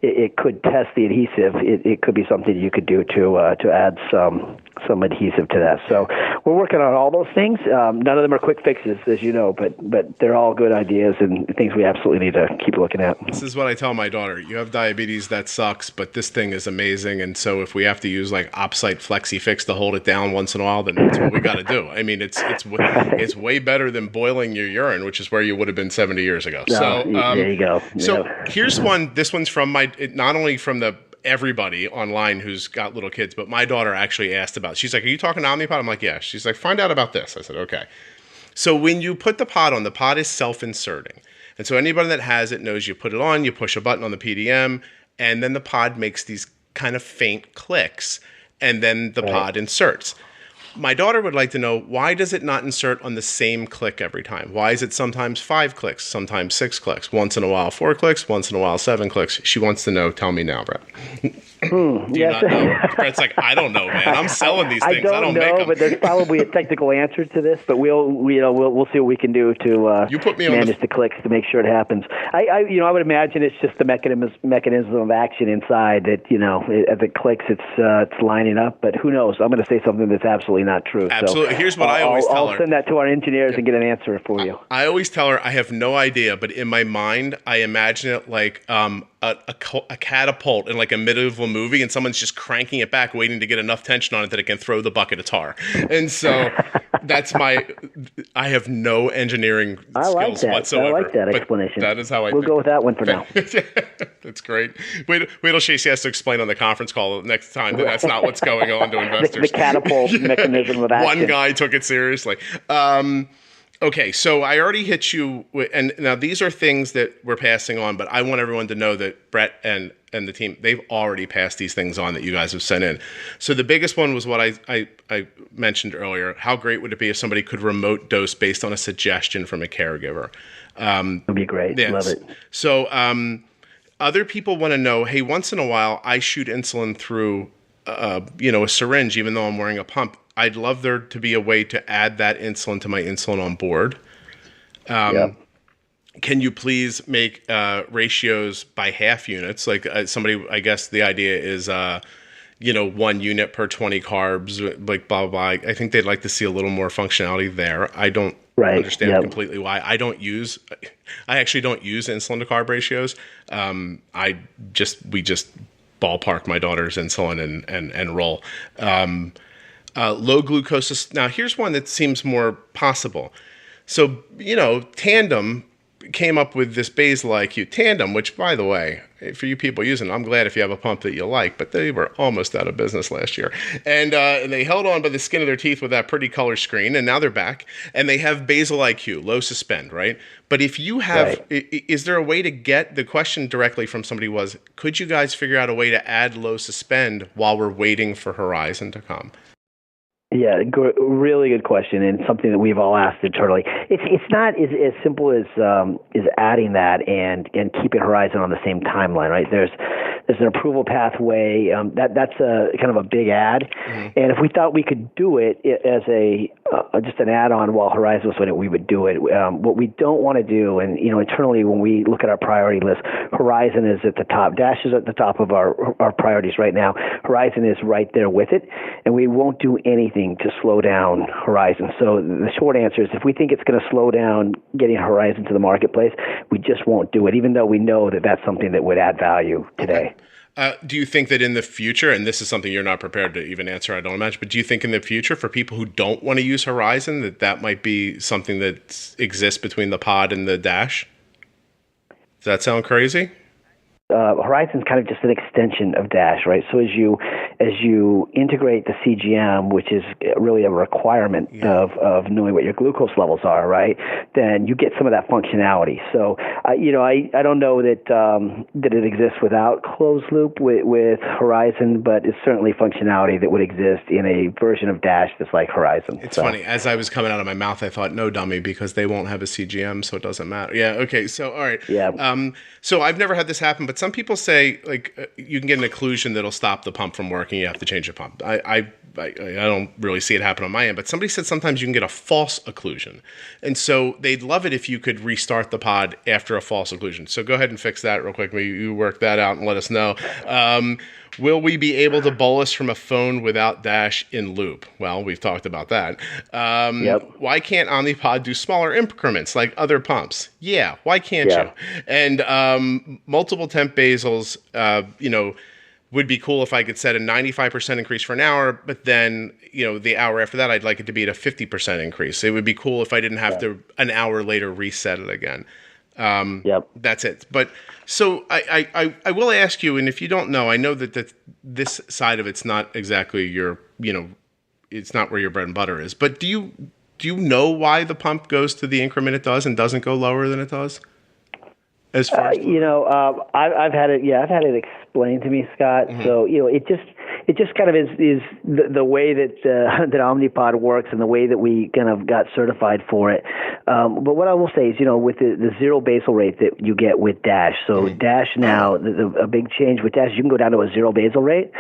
it could test the adhesive, it could be something you could do to add some adhesive to that. So we're working on all those things. None of them are quick fixes, as you know, but they're all good ideas and things we absolutely need to keep looking at. This is what I tell my daughter. You have diabetes, that sucks, but this thing is amazing. And so if we have to use like Opsite Flexi Fix to hold it down once in a while, then that's what we got to do. I mean, it's way better than boiling your urine, which is where you would have been 70 years ago. So there you go. So here's one. This one's from not only from everybody online who's got little kids, but my daughter actually asked about it. She's like, are you talking Omnipod? I'm like, yeah. She's like, find out about this. I said, okay. So when you put the pod on, the pod is self-inserting. And so anybody that has it knows you put it on, you push a button on the PDM, and then the pod makes these kind of faint clicks, and then the pod inserts. My daughter would like to know, why does it not insert on the same click every time? Why is it sometimes 5 clicks, sometimes 6 clicks, once in a while 4 clicks, once in a while 7 clicks? She wants to know. Tell me now, Brett. Do you not know? Brett's like, I don't know, man. I'm selling these things. I don't make them. But there's probably a technical answer to this. But we'll see what we can do to manage the clicks to make sure it happens. I would imagine it's just the mechanism of action inside that as it clicks, it's lining up. But who knows? I'm going to say something that's absolutely not true. Absolutely. So here's what I always tell her. I'll send that to our engineers and get an answer for you. I always tell her I have no idea, but in my mind, I imagine it like a catapult in like a medieval movie, and someone's just cranking it back, waiting to get enough tension on it that it can throw the bucket of tar. And so I have no engineering skills whatsoever. I like that explanation. That is how we'll go with that one for now. That's great. Wait till she has to explain on the conference call next time that that's not what's going on to investors. the catapult mechanism of action. One guy took it seriously. Okay, so I already hit you, and now these are things that we're passing on, but I want everyone to know that Brett and the team, they've already passed these things on that you guys have sent in. So the biggest one was what I mentioned earlier. How great would it be if somebody could remote dose based on a suggestion from a caregiver? That'd be great. Yes. Love it. So other people want to know, hey, once in a while I shoot insulin through a syringe, even though I'm wearing a pump. I'd love there to be a way to add that insulin to my insulin on board. Can you please make ratios by half units? Like somebody, I guess the idea is, 1 unit per 20 carbs, like blah, blah, blah. I think they'd like to see a little more functionality there. I don't understand completely why. I actually don't use insulin to carb ratios. We just ballpark my daughter's insulin and roll. Low glucose. Now, here's one that seems more possible. So, Tandem came up with this basal IQ Tandem, which, by the way, for you people using it, I'm glad if you have a pump that you like, but they were almost out of business last year. And they held on by the skin of their teeth with that pretty color screen, and now they're back. And they have basal IQ, low suspend, right? But if you have, is there a way to get, the question directly from somebody was, could you guys figure out a way to add low suspend while we're waiting for Horizon to come? Yeah, really good question, and something that we've all asked internally. It's not as simple as adding that and keeping Horizon on the same timeline, right? There's There's an approval pathway. That's a kind of a big ad. Mm-hmm. And if we thought we could do it as just an add-on while Horizon was doing it, we would do it. What we don't want to do, and internally when we look at our priority list, Horizon is at the top. DASH is at the top of our priorities right now. Horizon is right there with it, and we won't do anything to slow down Horizon. So the short answer is, if we think it's going to slow down getting Horizon to the marketplace, we just won't do it, even though we know that that's something that would add value today. Do you think that in the future, and this is something you're not prepared to even answer, I don't imagine, but do you think in the future, for people who don't want to use Horizon, that might be something that exists between the pod and the Dash? Does that sound crazy? Horizon is kind of just an extension of Dash, right? So as you integrate the CGM, which is really a requirement of knowing what your glucose levels are, right? Then you get some of that functionality. So I don't know that it exists without closed loop with Horizon, but it's certainly functionality that would exist in a version of Dash that's like Horizon. It's funny. As I was coming out of my mouth, I thought, no, dummy, because they won't have a CGM, so it doesn't matter. Yeah. Okay. So all right. Yeah. So I've never had this happen, but some people say you can get an occlusion that'll stop the pump from working. You have to change the pump. I don't really see it happen on my end, but somebody said sometimes you can get a false occlusion, and so they'd love it if you could restart the pod after a false occlusion. So go ahead and fix that real quick. Maybe you work that out and let us know. Will we be able to bolus from a phone without Dash in loop? Well, we've talked about that. Why can't Omnipod do smaller increments like other pumps? Yeah, why can't you? And multiple temp basals, would be cool if I could set a 95% increase for an hour, but then, the hour after that, I'd like it to be at a 50% increase. It would be cool if I didn't have to an hour later reset it again. That's it. But so I will ask you, and if you don't know, I know that this side of it's not exactly your, it's not where your bread and butter is, but do you know why the pump goes to the increment it does and doesn't go lower than it does? As far as I've had it explained to me, Scott. Mm-hmm. So it just kind of is the way that that Omnipod works and the way that we kind of got certified for it. But what I will say is, with the zero basal rate that you get with Dash. So Dash now, a big change with Dash, you can go down to a zero basal rate.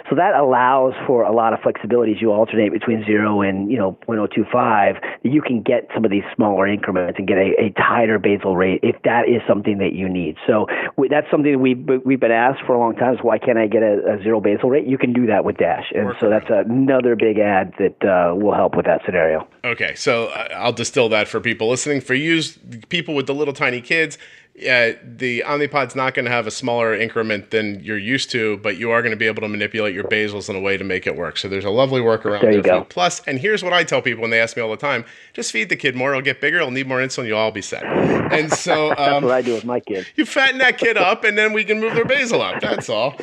So that allows for a lot of flexibility as you alternate between 0 and 0.025. You can get some of these smaller increments and get a tighter basal rate if that is something that you need. So that's something that we've been asked for a long time. Is why can't I get a zero basal rate? You can do that with Dash, and so that's another big ad that will help with that scenario. Okay, so I'll distill that for people listening. For you, people with the little tiny kids, the Omnipod's not going to have a smaller increment than you're used to, but you are going to be able to manipulate your basals in a way to make it work. So there's a lovely workaround there. You go. Plus, and here's what I tell people when they ask me all the time: just feed the kid more; he'll get bigger, he'll need more insulin, you'll all be set. And so that's what I do with my kid. You fatten that kid up, and then we can move their basal up. That's all.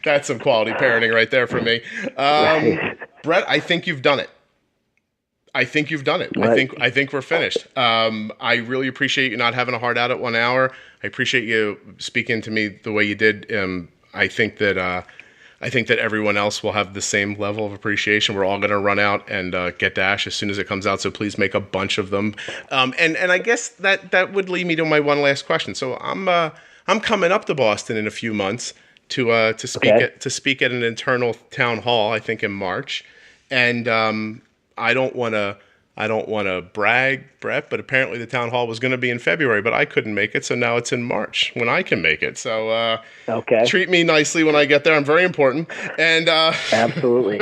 That's some quality parenting right there for me. Bret, I think you've done it. I think we're finished. I really appreciate you not having a hard out at 1 hour. I appreciate you speaking to me the way you did. I think that everyone else will have the same level of appreciation. We're all going to run out and get Dash as soon as it comes out. So please make a bunch of them. And I guess that would lead me to my one last question. So I'm coming up to Boston in a few months to speak at an internal town hall, I think in March. And I don't want to brag, Bret, but apparently the town hall was going to be in February, but I couldn't make it, so now it's in March when I can make it. So treat me nicely when I get there. I'm very important. And absolutely.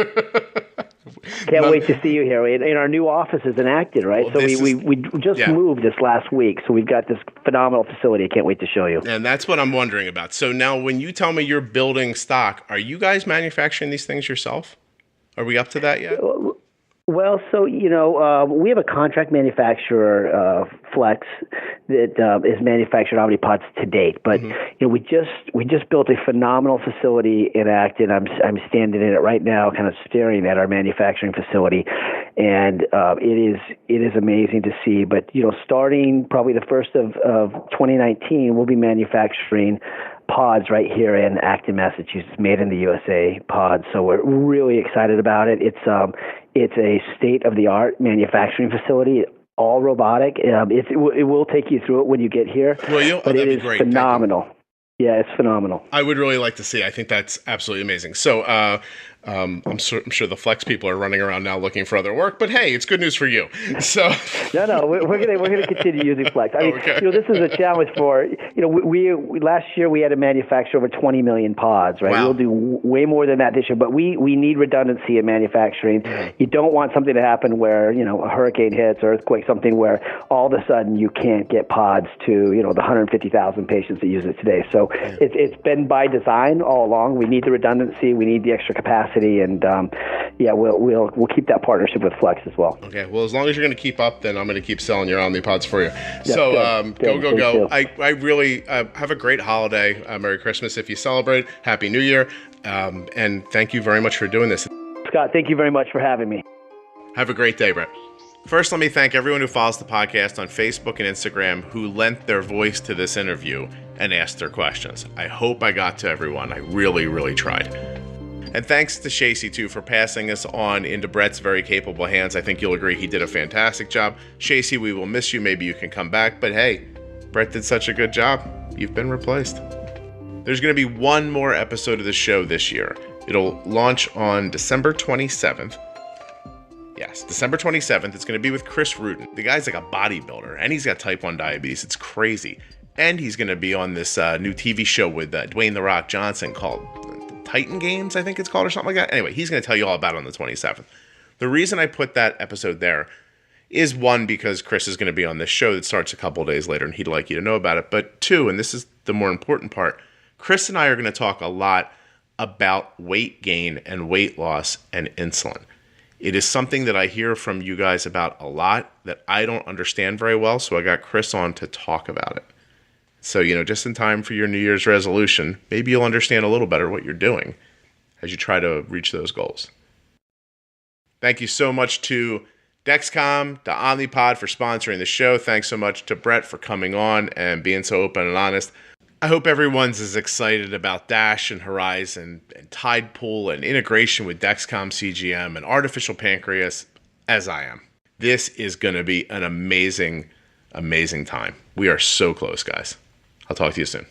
Can't wait to see you here. In our new offices in Acton, right? Well, so we just moved this last week, so we've got this phenomenal facility. I can't wait to show you. And that's what I'm wondering about. So now when you tell me you're building stock, are you guys manufacturing these things yourself? Are we up to that yet? Well, so, we have a contract manufacturer, Flex, that is manufactured Omnipods to date. But, we just built a phenomenal facility in Acton. I'm standing in it right now, kind of staring at our manufacturing facility. And it is amazing to see. But, starting probably the first of 2019, we'll be manufacturing pods right here in Acton, Massachusetts, made in the USA pods. So we're really excited about it. It's a state-of-the-art manufacturing facility, all robotic. It will take you through it when you get here. Will you? But it is phenomenal. Yeah, it's phenomenal. I would really like to see. I think that's absolutely amazing. So I'm sure the Flex people are running around now looking for other work, but hey, it's good news for you. So no, we're gonna continue using Flex. I mean, okay. This is a challenge for we last year we had to manufacture over 20 million pods, right? Wow. We'll do way more than that this year, but we need redundancy in manufacturing. Mm-hmm. You don't want something to happen where a hurricane hits, earthquake, something where all of a sudden you can't get pods to the 150,000 patients that use it today. So it's been by design all along. We need the redundancy, we need the extra capacity, and we'll keep that partnership with Flex as well. Okay, well, as long as you're going to keep up, then I'm going to keep selling your Omnipods for you. Yeah, so go. Thank I really have a great holiday. Merry Christmas if you celebrate. Happy New Year. And thank you very much for doing this. Scott, thank you very much for having me. Have a great day, Bret. First, let me thank everyone who follows the podcast on Facebook and Instagram who lent their voice to this interview and asked their questions. I hope I got to everyone. I really, really tried. And thanks to Shacey, too, for passing us on into Bret's very capable hands. I think you'll agree he did a fantastic job. Shacey, we will miss you. Maybe you can come back. But hey, Bret did such a good job. You've been replaced. There's going to be one more episode of the show this year. It'll launch on December 27th. Yes, December 27th. It's going to be with Chris Rudin. The guy's like a bodybuilder, and he's got type 1 diabetes. It's crazy. And he's going to be on this new TV show with Dwayne "The Rock" Johnson called Titan Games, I think it's called, or something like that. Anyway, he's going to tell you all about it on the 27th. The reason I put that episode there is, one, because Chris is going to be on this show that starts a couple days later, and he'd like you to know about it. But two, and this is the more important part, Chris and I are going to talk a lot about weight gain and weight loss and insulin. It is something that I hear from you guys about a lot that I don't understand very well, so I got Chris on to talk about it. So, just in time for your New Year's resolution, maybe you'll understand a little better what you're doing as you try to reach those goals. Thank you so much to Dexcom, to Omnipod for sponsoring the show. Thanks so much to Bret for coming on and being so open and honest. I hope everyone's as excited about DASH and Horizon and Tide Pool and integration with Dexcom CGM and artificial pancreas as I am. This is going to be an amazing, amazing time. We are so close, guys. I'll talk to you soon.